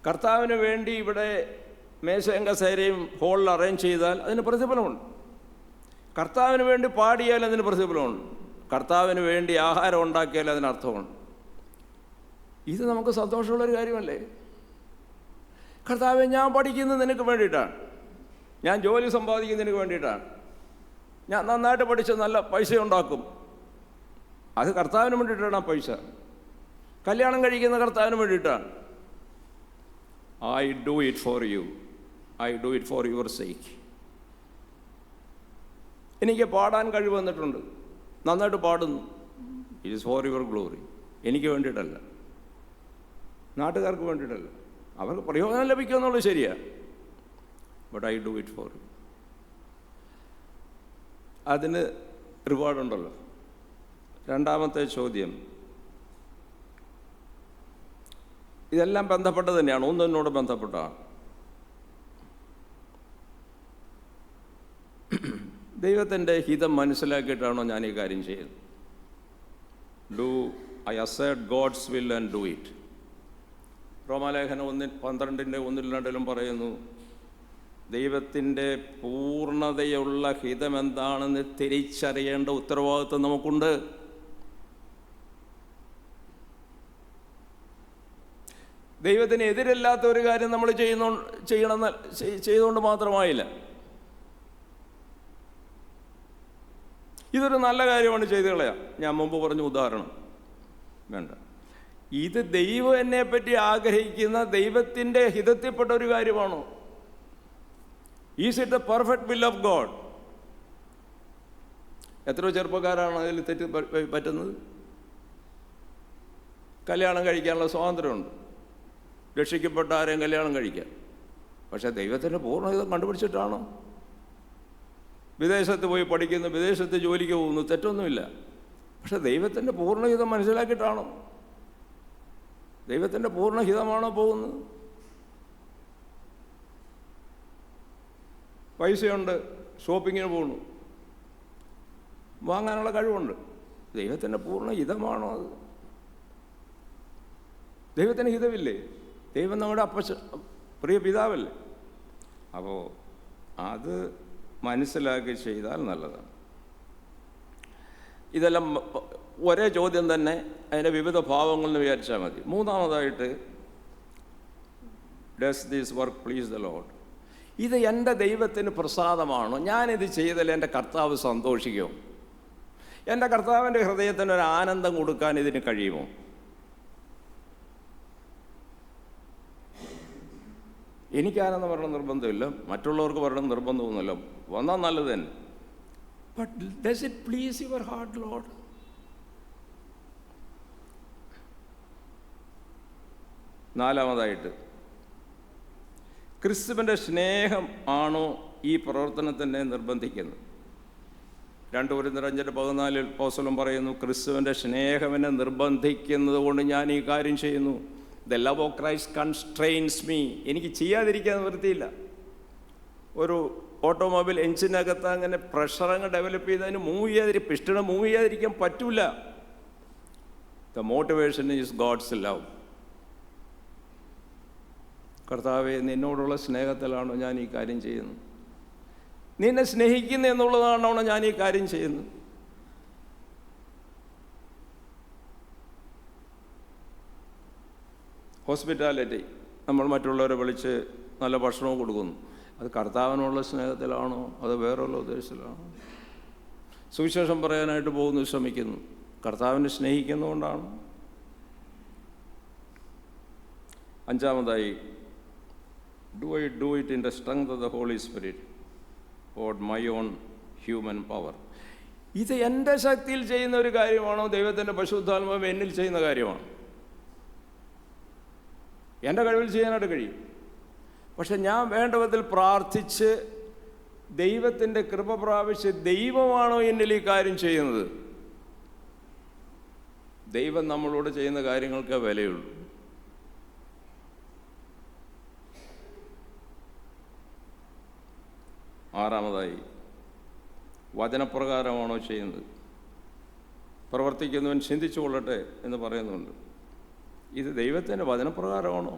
കർത്താവിന് വേണ്ടി ഇവിടെ മേശയും കസേരയും ഹോളിൽ അറേഞ്ച് ചെയ്താൽ അതിന് പ്രതിഫലമുണ്ട്. കർത്താവിന് വേണ്ടി പാടിയാൽ അതിന് പ്രതിഫലമുണ്ട്. കർത്താവിന് വേണ്ടി ആഹാരം ഉണ്ടാക്കിയാൽ അതിനർത്ഥമുണ്ട്. ഇത് നമുക്ക് സന്തോഷമുള്ളൊരു കാര്യമല്ലേ? കർത്താവെ, ഞാൻ പഠിക്കുന്നത് നിനക്ക് വേണ്ടിയിട്ടാണ്, ഞാൻ ജോലി സമ്പാദിക്കുന്നതിന് വേണ്ടിയിട്ടാണ്, ഞാൻ നന്നായിട്ട് പഠിച്ച് നല്ല പൈസ ഉണ്ടാക്കും, അത് കർത്താവിന് വേണ്ടിയിട്ടാണ്. ആ പൈസ കല്യാണം കഴിക്കുന്ന കർത്താവിന് വേണ്ടിയിട്ടാണ്. I do it for you, I do it for your sake. എനിക്ക് പാടാൻ കഴിവ് വന്നിട്ടുണ്ട്, നന്നായിട്ട് പാടുന്നു, it is for your glory. എനിക്ക് വേണ്ടിയിട്ടല്ല, നാട്ടുകാർക്ക് വേണ്ടിയിട്ടല്ല, അവർക്ക് പ്രയോജനം ലഭിക്കുമെന്നുള്ളത് ശരിയാണ്. But I do it for you. അതിന് റിവാർഡുണ്ടല്ലോ. രണ്ടാമത്തെ ചോദ്യം, ഇതെല്ലാം ബന്ധപ്പെട്ടത് തന്നെയാണ്, ഒന്നിനോട് ബന്ധപ്പെട്ടാണ്. ദൈവത്തിൻ്റെ ഹിതം മനസ്സിലാക്കിയിട്ടാണോ ഞാൻ ഈ കാര്യം ചെയ്യുന്നത്? Do I assert God's will and do it? റോമാലേഖനം 12:1-2 പറയുന്നു, ദൈവത്തിൻ്റെ പൂർണ്ണതയുള്ള ഹിതം എന്താണെന്ന് തിരിച്ചറിയേണ്ട ഉത്തരവാദിത്വം നമുക്കുണ്ട്. ദൈവത്തിന് എതിരല്ലാത്ത ഒരു കാര്യം നമ്മൾ ചെയ്തുകൊണ്ട് മാത്രമായില്ല. ഇതൊരു നല്ല കാര്യമാണ്, ചെയ്തു കളയാം. ഞാൻ മുമ്പ് പറഞ്ഞ ഉദാഹരണം വേണ്ട. ഇത് ദൈവം എന്നെപ്പറ്റി ആഗ്രഹിക്കുന്ന ദൈവത്തിൻ്റെ ഹിതത്തിൽപ്പെട്ട ഒരു കാര്യമാണോ? Is it the perfect will of God? എത്രയോ ചെറുപ്പക്കാരാണ് അതിൽ തെറ്റ് പറ്റുന്നത്. കല്യാണം കഴിക്കാനുള്ള സ്വാതന്ത്ര്യമുണ്ട്, രക്ഷിക്കപ്പെട്ട ആരെയും കല്യാണം കഴിക്കാം. പക്ഷേ ദൈവത്തിൻ്റെ പൂർണ്ണഹിതം കണ്ടുപിടിച്ചിട്ടാണോ? വിദേശത്ത് പോയി പഠിക്കുന്നു, വിദേശത്ത് ജോലിക്ക് പോകുന്നു, തെറ്റൊന്നുമില്ല. പക്ഷെ ദൈവത്തിൻ്റെ പൂർണ്ണഹിതം മനസ്സിലാക്കിയിട്ടാണോ? ദൈവത്തിൻ്റെ പൂർണ്ണഹിതമാണോ പോകുന്നത്? പൈസയുണ്ട്, ഷോപ്പിങ്ങിന് പോകുന്നു, വാങ്ങാനുള്ള കഴിവുണ്ട്, ദൈവത്തിൻ്റെ പൂർണ്ണഹിതമാണോ അത്? ദൈവത്തിന് ഹിതമില്ലേ? ദൈവം നമ്മുടെ പ്രിയ പിതാവല്ലേ? അപ്പോൾ അത് മനസ്സിലാക്കി ചെയ്താൽ നല്ലതാണ്. ഇതെല്ലാം ഒരേ ചോദ്യം തന്നെ, അതിൻ്റെ വിവിധ ഭാവങ്ങളെന്ന് വിചാരിച്ചാൽ മതി. മൂന്നാമതായിട്ട്, does this work please the Lord? ഇത് എൻ്റെ ദൈവത്തിന് പ്രസാദമാണോ? ഞാനിത് ചെയ്താൽ എൻ്റെ കർത്താവ് സന്തോഷിക്കുമോ? എൻ്റെ കർത്താവിൻ്റെ ഹൃദയത്തിന് ഒരു ആനന്ദം കൊടുക്കാൻ ഇതിന് കഴിയുമോ? എനിക്കാരെന്ന് പറയണ നിർബന്ധമില്ല, മറ്റുള്ളവർക്ക് പറയണം നിർബന്ധമൊന്നുമില്ല, വന്നാൽ നല്ലത് തന്നെ. But does it please your heart Lord? നാലാമതായിട്ട്, ക്രിസ്തുവിൻ്റെ സ്നേഹം ആണോ ഈ പ്രവർത്തനത്തിനെ നിർബന്ധിക്കുന്നത്? 2 കൊരിന്ത്യർ 5:14 അപ്പോസ്തലൻ പറയുന്നു, ക്രിസ്തുവിൻ്റെ സ്നേഹം എന്നെ നിർബന്ധിക്കുന്നത് കൊണ്ട് ഞാൻ ഈ കാര്യം ചെയ്യുന്നു. The love of Christ constraints me. എനിക്ക് ചെയ്യാതിരിക്കാൻ നിവൃത്തിയില്ല. ഒരു ഓട്ടോമൊബൈൽ എഞ്ചിനകത്ത് അങ്ങനെ പ്രഷർ അങ്ങ് ഡെവലപ്പ് ചെയ്തതിന് പിസ്റ്റണ് മൂവ് ചെയ്യാതിരിക്കാൻ പറ്റൂല. The motivation is God's love. കർത്താവേ, നിന്നോടുള്ള സ്നേഹത്തിലാണോ ഞാൻ ഈ കാര്യം ചെയ്യുന്നത്? നിന്നെ സ്നേഹിക്കുന്നു എന്നുള്ളതാണോ ഞാൻ ഈ കാര്യം ചെയ്യുന്നത്? ഹോസ്പിറ്റാലിറ്റി, നമ്മൾ മറ്റുള്ളവരെ വിളിച്ച് നല്ല ഭക്ഷണവും കൊടുക്കുന്നു. അത് കർത്താവിനുള്ള സ്നേഹത്തിലാണോ അതോ വേറെയുള്ള ഉദ്ദേശത്തിലാണോ? സുവിശേഷം പറയാനായിട്ട് പോകുന്നു, ശ്രമിക്കുന്നു, കർത്താവിനെ സ്നേഹിക്കുന്നതുകൊണ്ടാണ്? അഞ്ചാമതായി, do I do it in the strength of the Holy Spirit or my own human power? ഇത് എൻ്റെ ശക്തിയിൽ ചെയ്യുന്ന ഒരു കാര്യമാണോ ദൈവത്തിൻ്റെ പരിശുദ്ധാത്മാവ് എന്നിൽ ചെയ്യുന്ന കാര്യമാണ്? എൻ്റെ കഴിവിൽ ചെയ്യാനായിട്ട് കഴിയും. പക്ഷെ ഞാൻ വേണ്ട വിധത്തിൽ പ്രാർത്ഥിച്ച് ദൈവത്തിൻ്റെ കൃപ പ്രാപിച്ച് ദൈവമാണോ എന്നിൽ ഈ കാര്യം ചെയ്യുന്നത്? ദൈവം നമ്മളോട് ചെയ്യുന്ന കാര്യങ്ങൾക്ക് വിലയുള്ളൂ. ആറാമതായി, വചനപ്രകാരമാണോ ചെയ്യുന്നത്? പ്രവർത്തിക്കുന്നവൻ ചിന്തിച്ചു കൊള്ളട്ടെ എന്ന് പറയുന്നുണ്ട്. ഇത് ദൈവത്തിൻ്റെ വചനപ്രകാരമാണോ?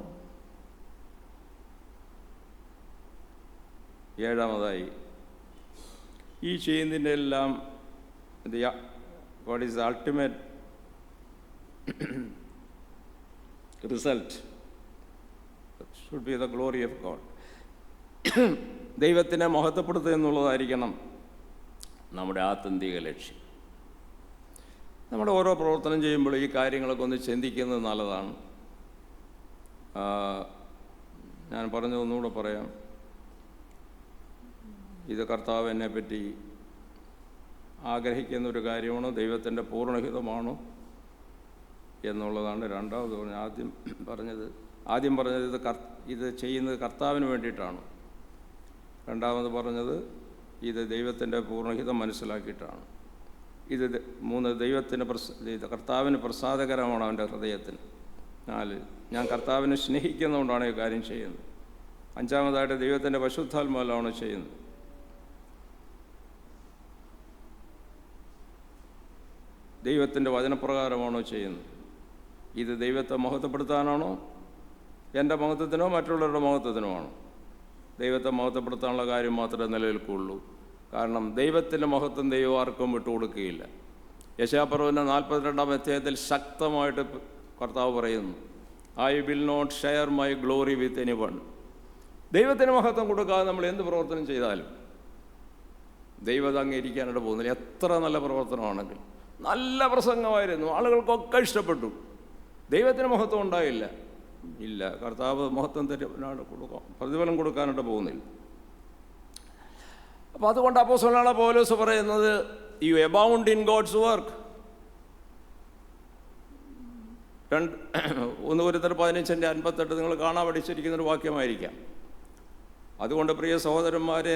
ഏഴാമതായി, ഈ ചെയ്യുന്നതിൻ്റെ എല്ലാം what is the ultimate result should be the glory of God. ദൈവത്തിനെ മഹത്വപ്പെടുത്തുക എന്നുള്ളതായിരിക്കണം നമ്മുടെ ആത്യന്തിക ലക്ഷ്യം. നമ്മുടെ ഓരോ പ്രവർത്തനം ചെയ്യുമ്പോൾ ഈ കാര്യങ്ങളൊക്കെ ഒന്ന് ചിന്തിക്കുന്നത് നല്ലതാണ്. ഞാൻ പറഞ്ഞതൊന്നുകൂടെ പറയാം. ഇത് കർത്താവ് എന്നെപ്പറ്റി ആഗ്രഹിക്കുന്ന ഒരു കാര്യമാണോ, ദൈവത്തിൻ്റെ പൂർണ്ണഹിതമാണോ എന്നുള്ളതാണ് രണ്ടാമത് പറഞ്ഞത്. ആദ്യം പറഞ്ഞത് ഇത് ചെയ്യുന്നത് കർത്താവിന് വേണ്ടിയിട്ടാണ്. രണ്ടാമത് പറഞ്ഞത് ഇത് ദൈവത്തിൻ്റെ പൂർണ്ണഹിതം മനസ്സിലാക്കിയിട്ടാണ്. ദൈവത്തിന് കർത്താവിന് പ്രസാദകരമാണ് അവൻ്റെ ഹൃദയത്തിന്. 4, ഞാൻ കർത്താവിനെ സ്നേഹിക്കുന്നതുകൊണ്ടാണ് ഈ കാര്യം ചെയ്യുന്നത്. 5, ദൈവത്തിൻ്റെ പരിശുദ്ധാത്മാവിലാണ് ചെയ്യുന്നത്. ദൈവത്തിൻ്റെ വചനപ്രകാരമാണോ ചെയ്യുന്നത്? ഇത് ദൈവത്തെ മഹത്വപ്പെടുത്താനാണോ, എൻ്റെ മഹത്വത്തിനോ മറ്റുള്ളവരുടെ മഹത്വത്തിനോ ആണോ? ദൈവത്തെ മഹത്വപ്പെടുത്താനുള്ള കാര്യം മാത്രമേ നിലനിൽക്കുകയുള്ളൂ. കാരണം ദൈവത്തിൻ്റെ മഹത്വം ദൈവം ആർക്കും വിട്ടുകൊടുക്കുകയില്ല. യെശയ്യാപ്രവചനം 42-ാം അധ്യായത്തിൽ ശക്തമായിട്ട് കർത്താവ് പറയുന്നു, I will not share my glory with anyone. ദൈവത്തിന് മഹത്വം കൊടുക്കാതെ നമ്മൾ എന്ത് പ്രവർത്തനം ചെയ്താലും ദൈവം അംഗീകരിക്കാനായിട്ട് പോകുന്നില്ല. എത്ര നല്ല പ്രവർത്തനമാണെങ്കിൽ, നല്ല പ്രസംഗമായിരുന്നു, ആളുകൾക്കൊക്കെ ഇഷ്ടപ്പെട്ടു, ദൈവത്തിന് മഹത്വം ഉണ്ടായില്ല. കർത്താവ് മഹത്വം പ്രതിഫലം കൊടുക്കാനായിട്ട് പോകുന്നില്ല. അപ്പോൾ അതുകൊണ്ട് അപ്പോസ്തലനായ പൗലോസ് പറയുന്നത്, you abound in God's work. 1 കൊരിന്ത്യർ 15:58 നിങ്ങൾ കാണാൻ പഠിച്ചിരിക്കുന്നൊരു വാക്യമായിരിക്കാം. അതുകൊണ്ട് പ്രിയ സഹോദരന്മാരെ,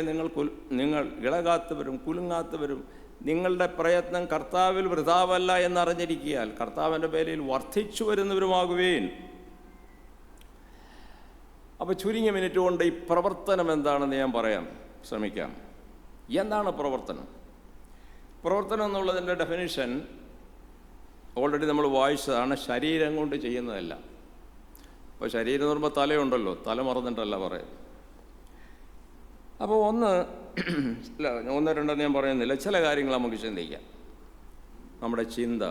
നിങ്ങൾ ഇളകാത്തവരും കുലുങ്ങാത്തവരും നിങ്ങളുടെ പ്രയത്നം കർത്താവിൽ വൃഥാവല്ല എന്നറിഞ്ഞിരിക്കിയാൽ കർത്താവിൻ്റെ പേരിൽ വർദ്ധിച്ചു വരുന്നവരുമാകുവേൻ. അപ്പോൾ ചുരുങ്ങിയ മിനിറ്റ് കൊണ്ട് ഈ പ്രവർത്തനം എന്താണെന്ന് ഞാൻ പറയാൻ ശ്രമിക്കാം. എന്താണ് പ്രവർത്തനം? പ്രവർത്തനം എന്നുള്ളതിൻ്റെ ഡെഫിനിഷൻ ഓൾറെഡി നമ്മൾ വായിച്ചതാണ്. ശരീരം കൊണ്ട് ചെയ്യുന്നതല്ല. അപ്പോൾ ശരീരം എന്ന് പറയുമ്പോൾ തലയുണ്ടല്ലോ, തല മറന്നിട്ടല്ല പറയുന്നത്. അപ്പോൾ 1, 2 ഞാൻ പറയുന്നില്ല, ചില കാര്യങ്ങൾ നമുക്ക് ചിന്തിക്കാം. നമ്മുടെ ചിന്ത,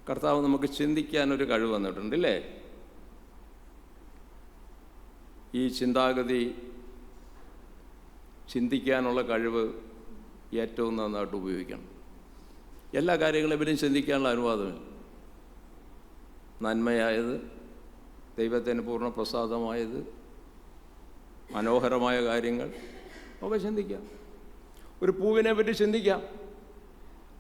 കർത്താവ് നമുക്ക് ചിന്തിക്കാനൊരു കഴിവ് തന്നിട്ടുണ്ട്, ഇല്ലേ? ഈ ചിന്താഗതി, ചിന്തിക്കാനുള്ള കഴിവ് ഏറ്റവും നന്നായിട്ട് ഉപയോഗിക്കണം. എല്ലാ കാര്യങ്ങളും ഇവരും ചിന്തിക്കാനുള്ള അനുവാദമില്ല. നന്മയായത്, ദൈവത്തിന് പൂർണ്ണ പ്രസാദമായത്, മനോഹരമായ കാര്യങ്ങൾ ഒക്കെ ചിന്തിക്കാം. ഒരു പൂവിനെ പറ്റി ചിന്തിക്കാം.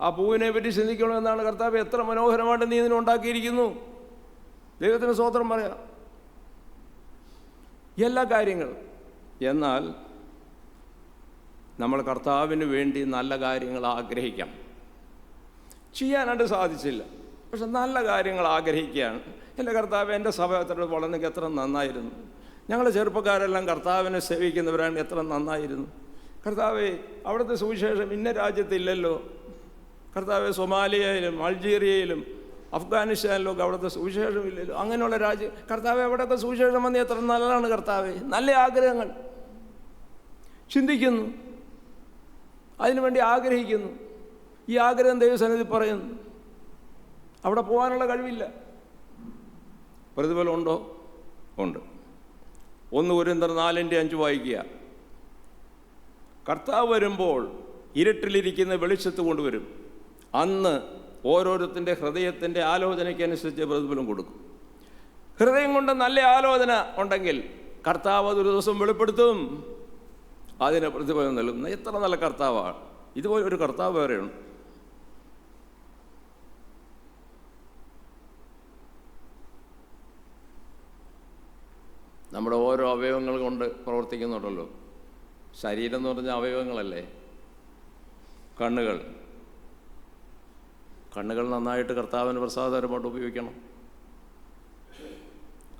ആ പൂവിനെ പറ്റി ചിന്തിക്കണമെന്നാണ് കർത്താവ്, എത്ര മനോഹരമായിട്ട് നീ ഇതിനുണ്ടാക്കിയിരിക്കുന്നു. ദൈവത്തിന് സ്തോത്രം പറയാം. എല്ലാ കാര്യങ്ങളും. എന്നാൽ നമ്മൾ കർത്താവിന് വേണ്ടി നല്ല കാര്യങ്ങൾ ആഗ്രഹിക്കണം. ചെയ്യാനായിട്ട് സാധിച്ചില്ല, പക്ഷെ നല്ല കാര്യങ്ങൾ ആഗ്രഹിക്കുകയാണ്. എൻ്റെ കർത്താവ്, എൻ്റെ സഭ എത്ര വളർന്നെങ്കിൽ എത്ര നന്നായിരുന്നു. ഞങ്ങളുടെ ചെറുപ്പക്കാരെല്ലാം കർത്താവിനെ സേവിക്കുന്നവരാണ്, എത്ര നന്നായിരുന്നു. കർത്താവെ, അവിടുത്തെ സുവിശേഷം ഇന്ന രാജ്യത്തില്ലല്ലോ. കർത്താവെ, സൊമാലിയയിലും അൾജീരിയയിലും അഫ്ഗാനിസ്ഥാനിലൊക്കെ അവിടുത്തെ സുവിശേഷം ഇല്ലല്ലോ. അങ്ങനെയുള്ള രാജ്യം കർത്താവെ, അവിടെയൊക്കെ സുവിശേഷം വന്ന് എത്ര നല്ലതാണ് കർത്താവെ. നല്ല ആഗ്രഹങ്ങൾ ചിന്തിക്കുന്നു, അതിനുവേണ്ടി ആഗ്രഹിക്കുന്നു. ഈ ആഗ്രഹം ദൈവസന്നിധി പറയുന്നു. അവിടെ പോകാനുള്ള കഴിവില്ല. പ്രതിഫലം ഉണ്ടോ? ഉണ്ട്. 1 കൊരിന്ത്യർ 4:5 വായിക്കുക. കർത്താവ് വരുമ്പോൾ ഇരുട്ടിലിരിക്കുന്ന വെളിച്ചത്ത് കൊണ്ടുവരും. അന്ന് ഓരോരുത്തൻ്റെ ഹൃദയത്തിൻ്റെ ആലോചനയ്ക്കനുസരിച്ച് പ്രതിഫലം കൊടുക്കും. ഹൃദയം കൊണ്ട് നല്ല ആലോചന ഉണ്ടെങ്കിൽ കർത്താവ് അതൊരു ദിവസം വെളിപ്പെടുത്തും, അതിന് പ്രതിഫലം നൽകുന്ന എത്ര നല്ല കർത്താവാണ്. ഇതുപോലെ ഒരു കർത്താവ് വേറെയുണ്ട്. നമ്മുടെ ഓരോ അവയവങ്ങൾ കൊണ്ട് പ്രവർത്തിക്കുന്നുണ്ടല്ലോ. ശരീരം എന്ന് പറഞ്ഞാൽ അവയവങ്ങളല്ലേ. കണ്ണുകൾ നന്നായിട്ട് കർത്താവിന് പ്രസാദകരമായിട്ട് ഉപയോഗിക്കണം.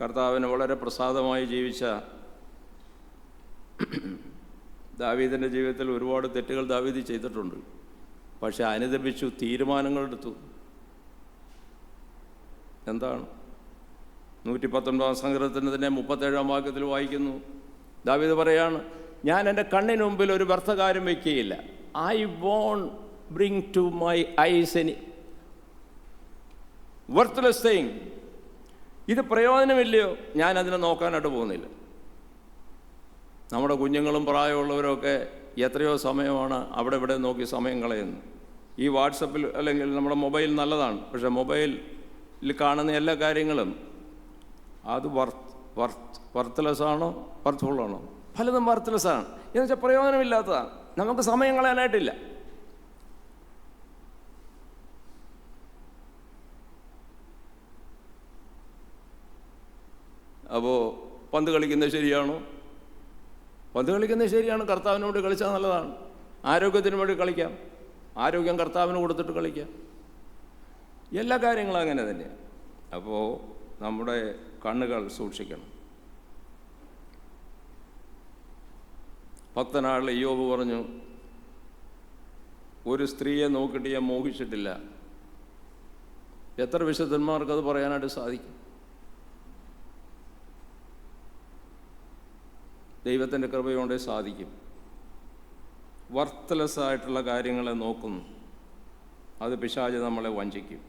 കർത്താവിന് വളരെ പ്രസാദമായി ജീവിച്ച ദാവീദിൻ്റെ ജീവിതത്തിൽ ഒരുപാട് തെറ്റുകൾ ദാവീദ് ചെയ്തിട്ടുണ്ട്. പക്ഷെ അനുദപിച്ചു, തീരുമാനങ്ങളെടുത്തു. എന്താണ്? 119 സങ്കീർത്തനത്തിൻ്റെ തന്നെ 37 വാക്യത്തിൽ വായിക്കുന്നു. ദാവീദ് പറയാണ്, ഞാൻ എൻ്റെ കണ്ണിന് മുമ്പിൽ ഒരു വ്യർത്ഥകാര്യം വയ്ക്കുകയില്ല. I won't bring to my eyes any worthless thing. ഇത് പ്രയോജനമില്ലയോ, ഞാൻ അതിനെ നോക്കാനായിട്ട് പോകുന്നില്ല. നമ്മുടെ കുഞ്ഞുങ്ങളും പ്രായമുള്ളവരൊക്കെ എത്രയോ സമയമാണ് അവിടെ ഇവിടെ നോക്കി സമയം കളയുന്നു. ഈ വാട്സപ്പിൽ അല്ലെങ്കിൽ നമ്മുടെ മൊബൈൽ നല്ലതാണ്, പക്ഷേ മൊബൈലിൽ കാണുന്ന എല്ലാ കാര്യങ്ങളും അത് വർത്ത്ലെസ് ആണോ വർത്ത്ഫുള്ളാണോ? പലതും വർത്ത്ലെസ് ആണ്. എന്ന് വെച്ചാൽ പ്രയോജനമില്ലാത്തതാണ്. നമുക്ക് സമയം കളയാനായിട്ടില്ല. അപ്പോൾ പന്ത് കളിക്കുന്നത് ശരിയാണോ? പന്ത് കളിക്കുന്നത് ശരിയാണ്. കർത്താവിനോട് കളിച്ചാൽ നല്ലതാണ്. ആരോഗ്യത്തിന് വേണ്ടി കളിക്കാം. ആരോഗ്യം കർത്താവിന് കൊടുത്തിട്ട് കളിക്കാം. എല്ലാ കാര്യങ്ങളും അങ്ങനെ തന്നെയാണ്. അപ്പോൾ നമ്മുടെ കണ്ണുകൾ സൂക്ഷിക്കണം. ഭക്തനായുള്ള ഇയ്യോബ് പറഞ്ഞു, ഒരു സ്ത്രീയെ നോക്കിയിട്ട് ഞാൻ മോഹിച്ചിട്ടില്ല. എത്ര വിശുദ്ധന്മാർക്കത് പറയാനായിട്ട് സാധിക്കും? ദൈവത്തിൻ്റെ കൃപയോടെ സാധിക്കും. വർത്ത്ലെസ് ആയിട്ടുള്ള കാര്യങ്ങളെ നോക്കുന്നു, അത് പിശാച് നമ്മളെ വഞ്ചിക്കും.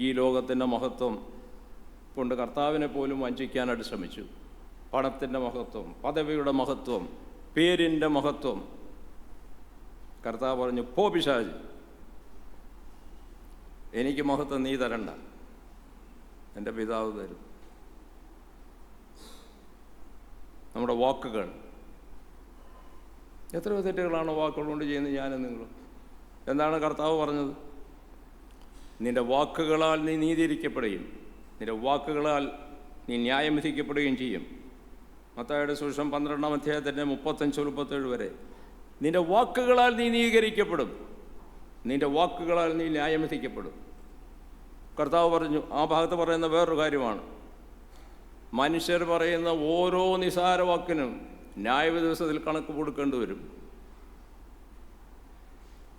ഈ ലോകത്തിൻ്റെ മഹത്വം കൊണ്ട് കർത്താവിനെ പോലും വഞ്ചിക്കാനായിട്ട് ശ്രമിച്ചു. പണത്തിൻ്റെ മഹത്വം, പദവിയുടെ മഹത്വം, പേരിൻ്റെ മഹത്വം. കർത്താവ് പറഞ്ഞു, പോ പിശാച്, എനിക്ക് മഹത്വം നീ തരണ്ട, എൻ്റെ പിതാവ് തരും. നമ്മുടെ വാക്കുകൾ, എത്രയോ തെറ്റുകളാണ് വാക്കുകൾ കൊണ്ട് ചെയ്യുന്നത് ഞാനും നിങ്ങളും. എന്താണ് കർത്താവ് പറഞ്ഞത്? നിൻ്റെ വാക്കുകളാൽ നീ നീതീകരിക്കപ്പെടുകയും നിൻ്റെ വാക്കുകളാൽ നീ ന്യായം വിധിക്കപ്പെടുകയും ചെയ്യും. മത്തായിയുടെ സുവിശേഷം 12-ാം അധ്യായത്തിൻ്റെ 35-37 വരെ. നിൻ്റെ വാക്കുകളാൽ നീ നീതീകരിക്കപ്പെടും, നിൻ്റെ വാക്കുകളാൽ നീ ന്യായം വിധിക്കപ്പെടും. കർത്താവ് പറഞ്ഞു. ആ ഭാഗത്ത് പറയുന്ന വേറൊരു കാര്യമാണ്, മനുഷ്യർ പറയുന്ന ഓരോ നിസാര വാക്കിനും ന്യായവിധി ദിവസത്തിൽ കണക്ക് കൊടുക്കേണ്ടി വരും.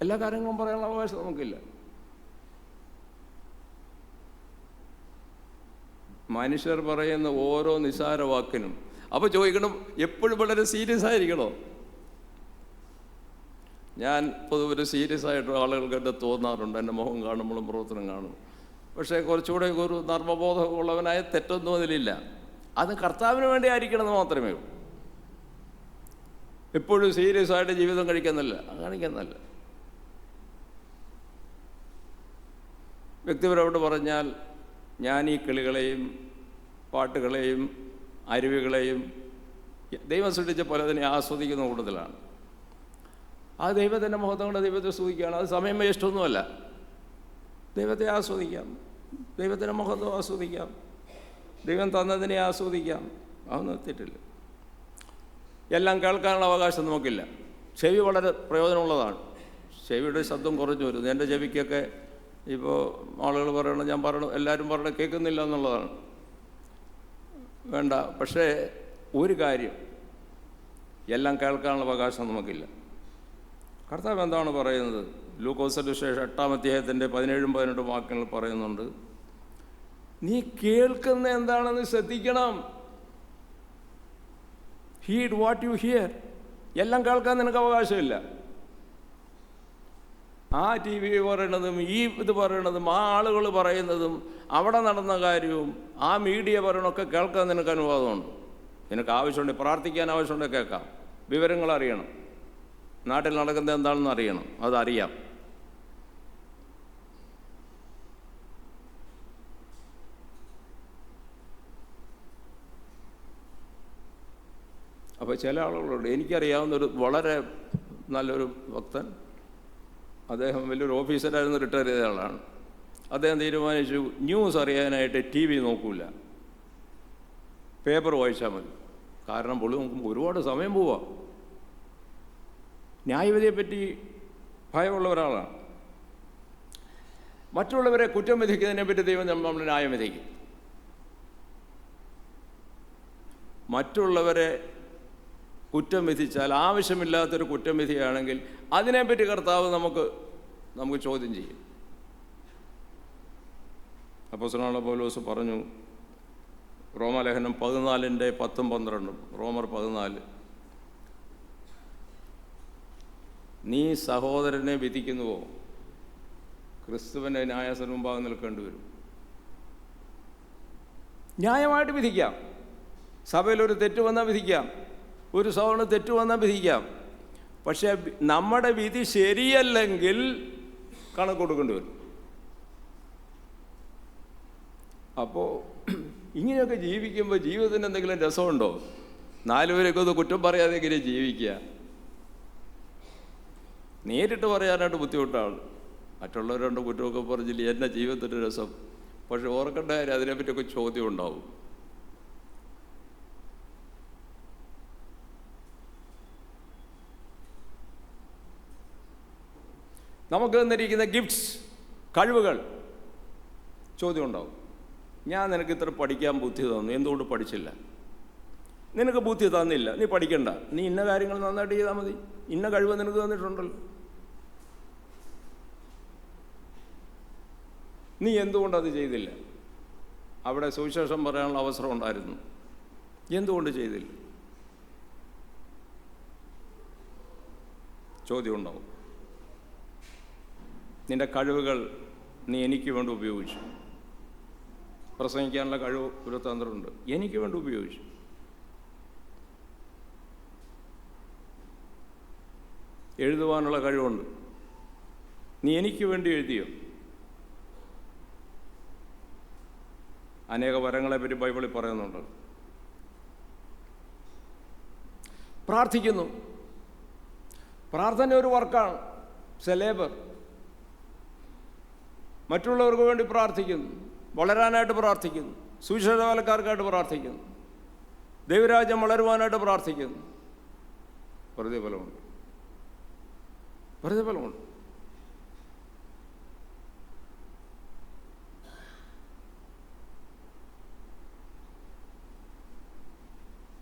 എല്ലാ കാര്യങ്ങളും പറയാനുള്ള അവകാശം നമുക്കില്ല. മനുഷ്യർ പറയുന്ന ഓരോ നിസാര വാക്കിനും. അപ്പോൾ ചോദിക്കണം, എപ്പോഴും വളരെ സീരിയസ് ആയിരിക്കണോ? ഞാൻ പൊതുവെ സീരിയസ് ആയിട്ട് ആളുകൾക്ക് എൻ്റെ തോന്നാറുണ്ട്, എൻ്റെ മുഖം കാണുമ്പോഴും പ്രവർത്തനം കാണും. പക്ഷേ കുറച്ചുകൂടെ ഒരു നർമ്മബോധമുള്ളവനായ തെറ്റൊന്നും അതിലില്ല. അത് കർത്താവിന് വേണ്ടി ആയിരിക്കണമെന്ന് മാത്രമേ ഉള്ളൂ. എപ്പോഴും സീരിയസ് ആയിട്ട് ജീവിതം കാണിക്കുന്നല്ല. വ്യക്തിപരമായിട്ട് പറഞ്ഞാൽ, ഞാൻ ഈ കിളികളെയും പാട്ടുകളെയും അരുവികളെയും ദൈവം സൃഷ്ടിച്ച പലതിനെ ആസ്വദിക്കുന്ന കൂടുതലാണ്. ആ ദൈവത്തിൻ്റെ മഹത്വം കൊണ്ട് ദൈവത്തെ സ്തുതിക്കുകയാണ്. അത് സമയം വേസ്റ്റൊന്നുമല്ല. ദൈവത്തെ ആസ്വദിക്കാം, ദൈവത്തിൻ്റെ മഹത്വം ആസ്വദിക്കാം, ദൈവം തന്നതിനെ ആസ്വദിക്കാം. അതൊന്നും തെറ്റില്ല. എല്ലാം കേൾക്കാനുള്ള അവകാശം നമുക്കില്ല. ചെവി വളരെ പ്രയോജനമുള്ളതാണ്. ചെവിയുടെ ശബ്ദം കുറഞ്ഞു വരുന്നു. എൻ്റെ ചെവിക്കൊക്കെ ഇപ്പോൾ ആളുകൾ പറയണം, ഞാൻ പറയണം, എല്ലാവരും പറയണം കേൾക്കുന്നില്ല എന്നുള്ളതാണ്. വേണ്ട. പക്ഷേ ഒരു കാര്യം, എല്ലാം കേൾക്കാനുള്ള അവകാശം നമുക്കില്ല. കർത്താവ് എന്താണ് പറയുന്നത്? ലൂക്കോസിൻ്റെ ശേഷം 8-ാം അധ്യായത്തിൻ്റെ 17-18 വാക്യങ്ങൾ പറയുന്നുണ്ട്, നീ കേൾക്കുന്ന എന്താണെന്ന് ശ്രദ്ധിക്കണം. Heed what you here. എല്ലാം കേൾക്കാൻ നിനക്ക് അവകാശമില്ല. ആ ടി വി പറയണതും ഈ ഇത് പറയണതും ആ ആളുകൾ പറയുന്നതും അവിടെ നടന്ന കാര്യവും ആ മീഡിയ പറയണമൊക്കെ കേൾക്കാൻ നിനക്ക് അനുവാദമുണ്ട്. നിനക്ക് ആവശ്യമുണ്ട്, പ്രാർത്ഥിക്കാൻ ആവശ്യമുണ്ടെങ്കിൽ കേൾക്കാം. വിവരങ്ങൾ അറിയണം, നാട്ടിൽ നടക്കുന്നത് എന്താണെന്ന് അറിയണം, അതറിയാം. അപ്പോൾ ചില ആളുകളുണ്ട്. എനിക്കറിയാവുന്നൊരു വളരെ നല്ലൊരു ഭക്തൻ, അദ്ദേഹം വലിയൊരു ഓഫീസറായിരുന്നു, റിട്ടയർ ചെയ്ത ആളാണ്. അദ്ദേഹം തീരുമാനിച്ചു ന്യൂസ് അറിയാനായിട്ട് ടി വി നോക്കൂല, പേപ്പർ വായിച്ചാൽ മതി. കാരണം പുള്ളി നോക്കുമ്പോൾ ഒരുപാട് സമയം പോവാം. ന്യായവിധിയെപ്പറ്റി ഭയമുള്ള ഒരാളാണ്. മറ്റുള്ളവരെ കുറ്റം വിധിക്കുന്നതിനെപ്പറ്റി ദൈവം നമ്മൾ ന്യായം വിധിക്കും. മറ്റുള്ളവരെ കുറ്റം വിധിച്ചാൽ, ആവശ്യമില്ലാത്തൊരു കുറ്റം വിധിയാണെങ്കിൽ അതിനെപ്പറ്റി കർത്താവ് നമുക്ക് ചോദ്യം ചെയ്യും. അപ്പോസ്തലനായ പൗലോസ് പറഞ്ഞു, റോമാലേഖനം 14:10-12, റോമർ 14, നീ സഹോദരനെ വിധിക്കുന്നുവോ, ക്രിസ്തുവിൻ്റെ ന്യായാസനം മുമ്പാകെ നിൽക്കേണ്ടി വരും. ന്യായമായിട്ട് വിധിക്കാം. സഭയിലൊരു തെറ്റ് വന്നാൽ വിധിക്കാം, ഒരു സഹോദരന് തെറ്റ് വന്നാൽ വിധിക്കാം. പക്ഷേ നമ്മുടെ വിധി ശരിയല്ലെങ്കിൽ കണക്ക് കൊടുക്കേണ്ടി വരും. അപ്പോൾ ഇങ്ങനെയൊക്കെ ജീവിക്കുമ്പോൾ ജീവിതത്തിന് എന്തെങ്കിലും രസമുണ്ടോ? 4 പേരൊക്കെ ഒന്ന് കുറ്റം പറയാതെ എങ്ങനെ ജീവിക്കുക? നേരിട്ട് പറയാനായിട്ട് ബുദ്ധിമുട്ടാണ്. മറ്റുള്ളവരുണ്ട് കുറ്റമൊക്കെ പറഞ്ഞില്ല, എൻ്റെ ജീവിതത്തിൻ്റെ രസം. പക്ഷെ ഓർക്കേണ്ട കാര്യം, അതിനെപ്പറ്റിയൊക്കെ ചോദ്യം ഉണ്ടാവും. നമുക്ക് തന്നിരിക്കുന്ന ഗിഫ്റ്റ്സ്, കഴിവുകൾ, ചോദ്യം ഉണ്ടാവും. ഞാൻ നിനക്ക് ഇത്ര പഠിക്കാൻ ബുദ്ധി തന്നു, എന്തുകൊണ്ട് പഠിച്ചില്ല? നിനക്ക് ബുദ്ധി തന്നില്ല, നീ പഠിക്കണ്ട, നീ ഇന്ന കാര്യങ്ങൾ നന്നായിട്ട് ചെയ്താൽ മതി, ഇന്ന കഴിവ് നിനക്ക് തന്നിട്ടുണ്ടല്ലോ, നീ എന്തുകൊണ്ടത് ചെയ്തില്ല? അവിടെ സുവിശേഷം പറയാനുള്ള അവസരം ഉണ്ടായിരുന്നു, എന്തുകൊണ്ട് ചെയ്തില്ല? ചോദ്യം ഉണ്ടാവും. നിൻ്റെ കഴിവുകൾ നീ എനിക്ക് വേണ്ടി ഉപയോഗിച്ചു. പ്രസംഗിക്കാനുള്ള കഴിവ് ഒരു തന്ത്രമുണ്ട്, എനിക്ക് വേണ്ടി ഉപയോഗിച്ചു. എഴുതുവാനുള്ള കഴിവുണ്ട്, നീ എനിക്ക് വേണ്ടി എഴുതിയോ? അനേക വരങ്ങളെപ്പറ്റി ബൈബിളിൽ പറയുന്നുണ്ട്. പ്രാർത്ഥിക്കുന്നു, പ്രാർത്ഥന ഒരു വർക്കാണ്, ലേബർ. മറ്റുള്ളവർക്ക് വേണ്ടി പ്രാർത്ഥിക്കുന്നു, വളരാനായിട്ട് പ്രാർത്ഥിക്കുന്നു, സുവിശേഷവേലക്കാർക്കായിട്ട് പ്രാർത്ഥിക്കുന്നു, ദൈവരാജ്യം വളരുവാനായിട്ട് പ്രാർത്ഥിക്കുന്നു. പ്രതിഫലമുണ്ട്.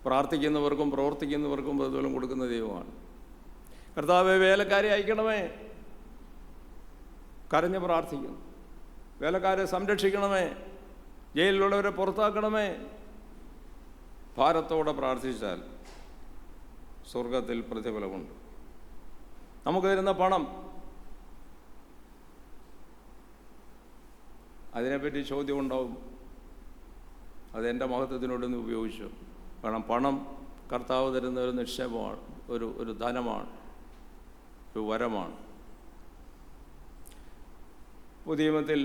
പ്രാർത്ഥിക്കുന്നവർക്കും പ്രവർത്തിക്കുന്നവർക്കും പ്രതിഫലം കൊടുക്കുന്ന ദൈവമാണ്. കർത്താവേ, വേലക്കാരെ അയക്കണമേ, കരഞ്ഞ് പ്രാർത്ഥിക്കുന്നു. വേലക്കാരെ സംരക്ഷിക്കണമേ, ജയിലിലുള്ളവരെ പുറത്താക്കണമേ. ഭാരത്തോടെ പ്രാർത്ഥിച്ചാൽ സ്വർഗത്തിൽ പ്രതിഫലമുണ്ട്. നമുക്ക് തരുന്ന പണം, അതിനെപ്പറ്റി ചോദ്യം ഉണ്ടാവും. അതെൻ്റെ മഹത്വത്തിനോടൊന്ന് ഉപയോഗിച്ചു. കാരണം പണം കർത്താവ് തരുന്ന ഒരു നിക്ഷേപമാണ്, ഒരു ധനമാണ്, ഒരു വരമാണ്. പുതിയ നിയമത്തിൽ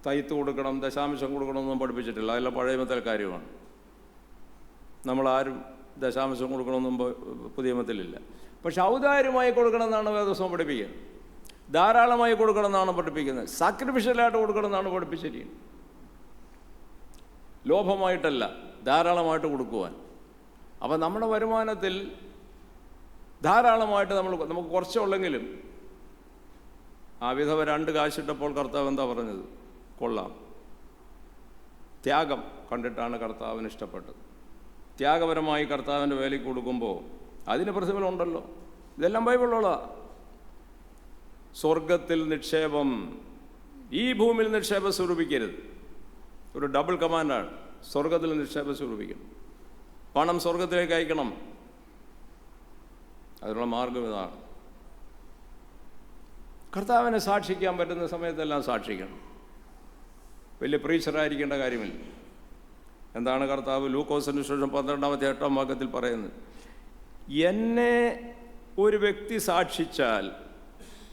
തയ്ത്ത് കൊടുക്കണം, ദശാംശം കൊടുക്കണമെന്നൊന്നും പഠിപ്പിച്ചിട്ടില്ല. അതെല്ലാം പഴയ നിയമത്തിലെ കാര്യമാണ്. നമ്മളാരും ദശാംശം കൊടുക്കണമെന്നും പുതിയ നിയമത്തിലില്ല. പക്ഷെ ഔദാര്യമായി കൊടുക്കണമെന്നാണ് വേദപുസ്തകം പഠിപ്പിക്കുന്നത്. ധാരാളമായി കൊടുക്കണമെന്നാണ് പഠിപ്പിക്കുന്നത്. സാക്രിഫിഷ്യലായിട്ട് കൊടുക്കണമെന്നാണ് പഠിപ്പിച്ചിരിക്കുന്നത്. ലോഭമായിട്ടല്ല, ധാരാളമായിട്ട് കൊടുക്കുവാൻ. അപ്പം നമ്മുടെ വരുമാനത്തിൽ ധാരാളമായിട്ട് നമുക്ക് കുറച്ചുള്ളെങ്കിലും, ആ വിധവ 2 കാശിട്ടപ്പോൾ കർത്താവ് എന്താ പറഞ്ഞത്? കൊള്ളാം. ത്യാഗം കണ്ടിട്ടാണ് കർത്താവിന് ഇഷ്ടപ്പെട്ടത്. ത്യാഗപരമായി കർത്താവിൻ്റെ വേലയ്ക്ക് കൊടുക്കുമ്പോൾ അതിന് പ്രതിഫലം ഉണ്ടല്ലോ. ഇതെല്ലാം ബൈബിളിലുള്ളതാ. സ്വർഗത്തിൽ നിക്ഷേപം, ഈ ഭൂമിയിൽ നിക്ഷേപം സ്വരൂപിക്കരുത്. ഒരു ഡബിൾ കമാൻഡാണ്. സ്വർഗത്തിൽ നിക്ഷേപം സ്വരൂപിക്കണം. പണം സ്വർഗത്തിലേക്ക് അയക്കണം. അതിനുള്ള മാർഗം ഇതാണ്. കർത്താവിനെ സാക്ഷിക്കാൻ പറ്റുന്ന സമയത്തെല്ലാം സാക്ഷിക്കണം. വലിയ പ്രീച്ചറായിരിക്കേണ്ട കാര്യമില്ല. എന്താണ് കർത്താവ് ലൂക്കോസിന് ശേഷം 12-8 വാക്യത്തിൽ പറയുന്നത്? എന്നെ ഒരു വ്യക്തി സാക്ഷിച്ചാൽ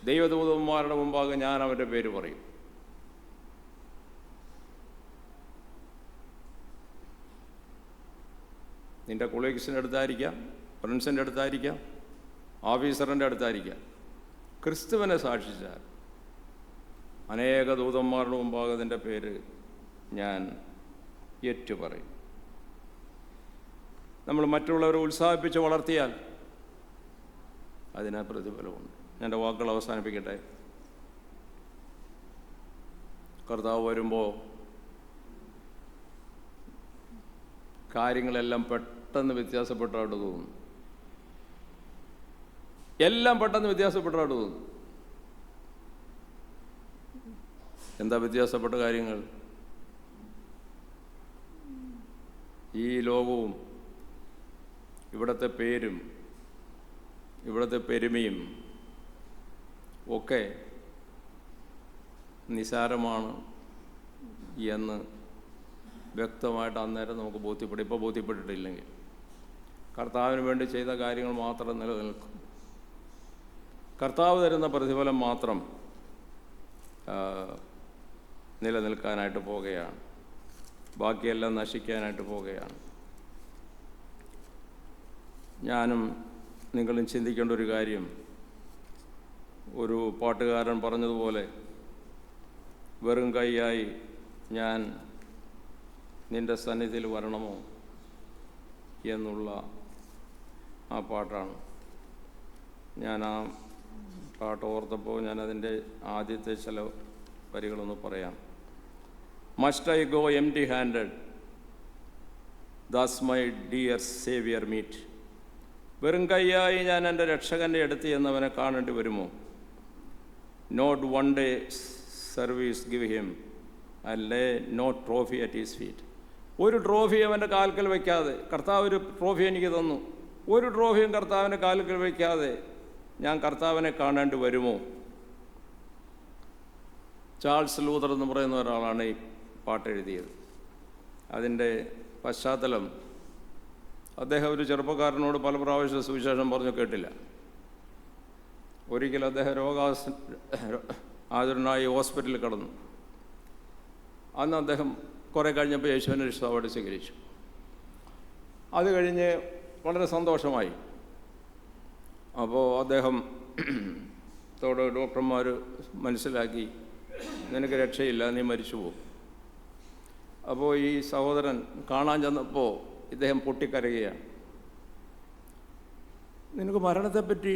ദൈവദൂതന്മാരുടെ മുമ്പാകെ ഞാൻ അവൻ്റെ പേര് പറയും. നിൻ്റെ കൊളീഗ്സിൻ്റെ അടുത്തായിരിക്കാം, ഫ്രണ്ട്സിൻ്റെ അടുത്തായിരിക്കാം, ഓഫീസറിൻ്റെ അടുത്തായിരിക്കാം. ക്രിസ്തുവിനെ സാക്ഷിച്ചാൽ അനേക ദൂതന്മാരുടെ മുമ്പാകെ നിൻ്റെ പേര് ഞാൻ ഏറ്റുപറയും. നമ്മൾ മറ്റുള്ളവരെ ഉത്സാഹിപ്പിച്ച് വളർത്തിയാൽ അതിന് പ്രതിഫലമുണ്ട്. എൻ്റെ വാക്കുകൾ അവസാനിപ്പിക്കട്ടെ. കർത്താവ് വരുമ്പോൾ കാര്യങ്ങളെല്ലാം പെട്ടെന്ന് വ്യത്യാസപ്പെട്ടായിട്ട് തോന്നുന്നു. എല്ലാം പെട്ടെന്ന് വ്യത്യാസപ്പെട്ടായിട്ട് തോന്നുന്നു. എന്താ വ്യത്യാസപ്പെട്ട കാര്യങ്ങൾ? ഈ ലോകവും ഇവിടുത്തെ പേരും ഇവിടുത്തെ പെരുമയും ഒക്കെ നിസാരമാണ് എന്ന് വ്യക്തമായിട്ട് അന്നേരം നമുക്ക് ബോധ്യപ്പെടും. ഇപ്പോൾ ബോധ്യപ്പെട്ടിട്ടില്ലെങ്കിൽ കർത്താവിന് വേണ്ടി ചെയ്ത കാര്യങ്ങൾ മാത്രം നിലനിൽക്കും. കർത്താവ് തരുന്ന പ്രതിഫലം മാത്രം നിലനിൽക്കാനായിട്ട് പോവുകയാണ്. ബാക്കിയെല്ലാം നശിക്കാനായിട്ട് പോവുകയാണ്. ഞാനും നിങ്ങളും ചിന്തിക്കേണ്ട ഒരു കാര്യം, ഒരു പാട്ടുകാരൻ പറഞ്ഞതുപോലെ, വെറും കൈയായി ഞാൻ നിൻ്റെ സന്നിധിയിൽ വരണമോ എന്നുള്ള ആ പാട്ടാണ്. ഞാൻ ആ പാട്ട് ഓർത്തപ്പോൾ ഞാനതിൻ്റെ ആദ്യത്തെ ചില വരികളൊന്ന് പറയാം. Must I go empty-handed, thus my dear Savior meet? വെറും കൈയായി ഞാൻ എൻ്റെ രക്ഷകൻ്റെ അടുത്ത് എന്നവനെ കാണേണ്ടി വരുമോ? Not one day service give him and lay no trophy at his feet. ഒരു ട്രോഫി അവൻ്റെ കാൽക്കൽ വയ്ക്കാതെ, കർത്താവ് ഒരു ട്രോഫി എനിക്ക് തന്നു, ഒരു ട്രോഫിയും കർത്താവിൻ്റെ കാൽക്കൽ വയ്ക്കാതെ ഞാൻ കർത്താവിനെ കാണേണ്ടി വരുമോ? ചാൾസ് ലൂതർ എന്ന് പറയുന്ന ഒരാളാണ് ഈ പാട്ട് എഴുതിയത്. അതിൻ്റെ പശ്ചാത്തലം, അദ്ദേഹം ഒരു ചെറുപ്പക്കാരനോട് പല പ്രാവശ്യം സുവിശേഷം പറഞ്ഞു കേട്ടില്ല. ഒരിക്കൽ അദ്ദേഹം ആതുരനായി ഹോസ്പിറ്റലിൽ കിടന്നു. അന്ന് അദ്ദേഹം കുറേ കഴിഞ്ഞപ്പോൾ യേശുവിനെ രക്ഷിതാവായിട്ട് സ്വീകരിച്ചു. അത് കഴിഞ്ഞ് വളരെ സന്തോഷമായി. അപ്പോൾ അദ്ദേഹം ഡോക്ടർമാർ മനസ്സിലാക്കി, നിനക്ക് രക്ഷയില്ല, നീ മരിച്ചു പോകും. അപ്പോൾ ഈ സഹോദരൻ കാണാൻ ചെന്നപ്പോൾ ഇദ്ദേഹം പൊട്ടിക്കരയുകയാണ്. നിനക്ക് മരണത്തെപ്പറ്റി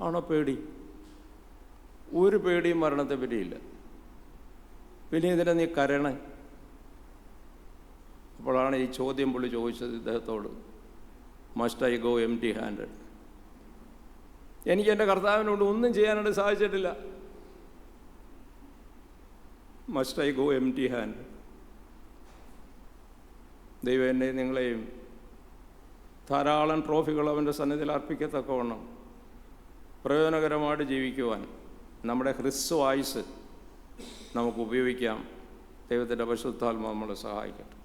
ആണോ പേടി? ഒരു പേടിയും മരണത്തെ പറ്റിയില്ല, പിന്നെ ഇതിനെ നീ കരയണേ? അപ്പോഴാണ് ഈ ചോദ്യം പുള്ളി ചോദിച്ചത് ഇദ്ദേഹത്തോട്, must I go empty handed? എനിക്ക് എൻ്റെ കർത്താവിനോട് ഒന്നും ചെയ്യാനായിട്ട് സാധിച്ചിട്ടില്ല. Must I go empty hand? ദൈവം എന്നെ നിങ്ങളെയും ധാരാളം ട്രോഫികൾ അവൻ്റെ സന്നിധിയിൽ അർപ്പിക്കത്തക്കവണ്ണം പ്രയോജനകരമായിട്ട് ജീവിക്കുവാൻ നമ്മുടെ ഹ്രസ്വ ആയുസ് നമുക്ക് ഉപയോഗിക്കാം. ദൈവത്തിൻ്റെ പരിശുദ്ധാത്മാവ് നമ്മളെ സഹായിക്കട്ടെ.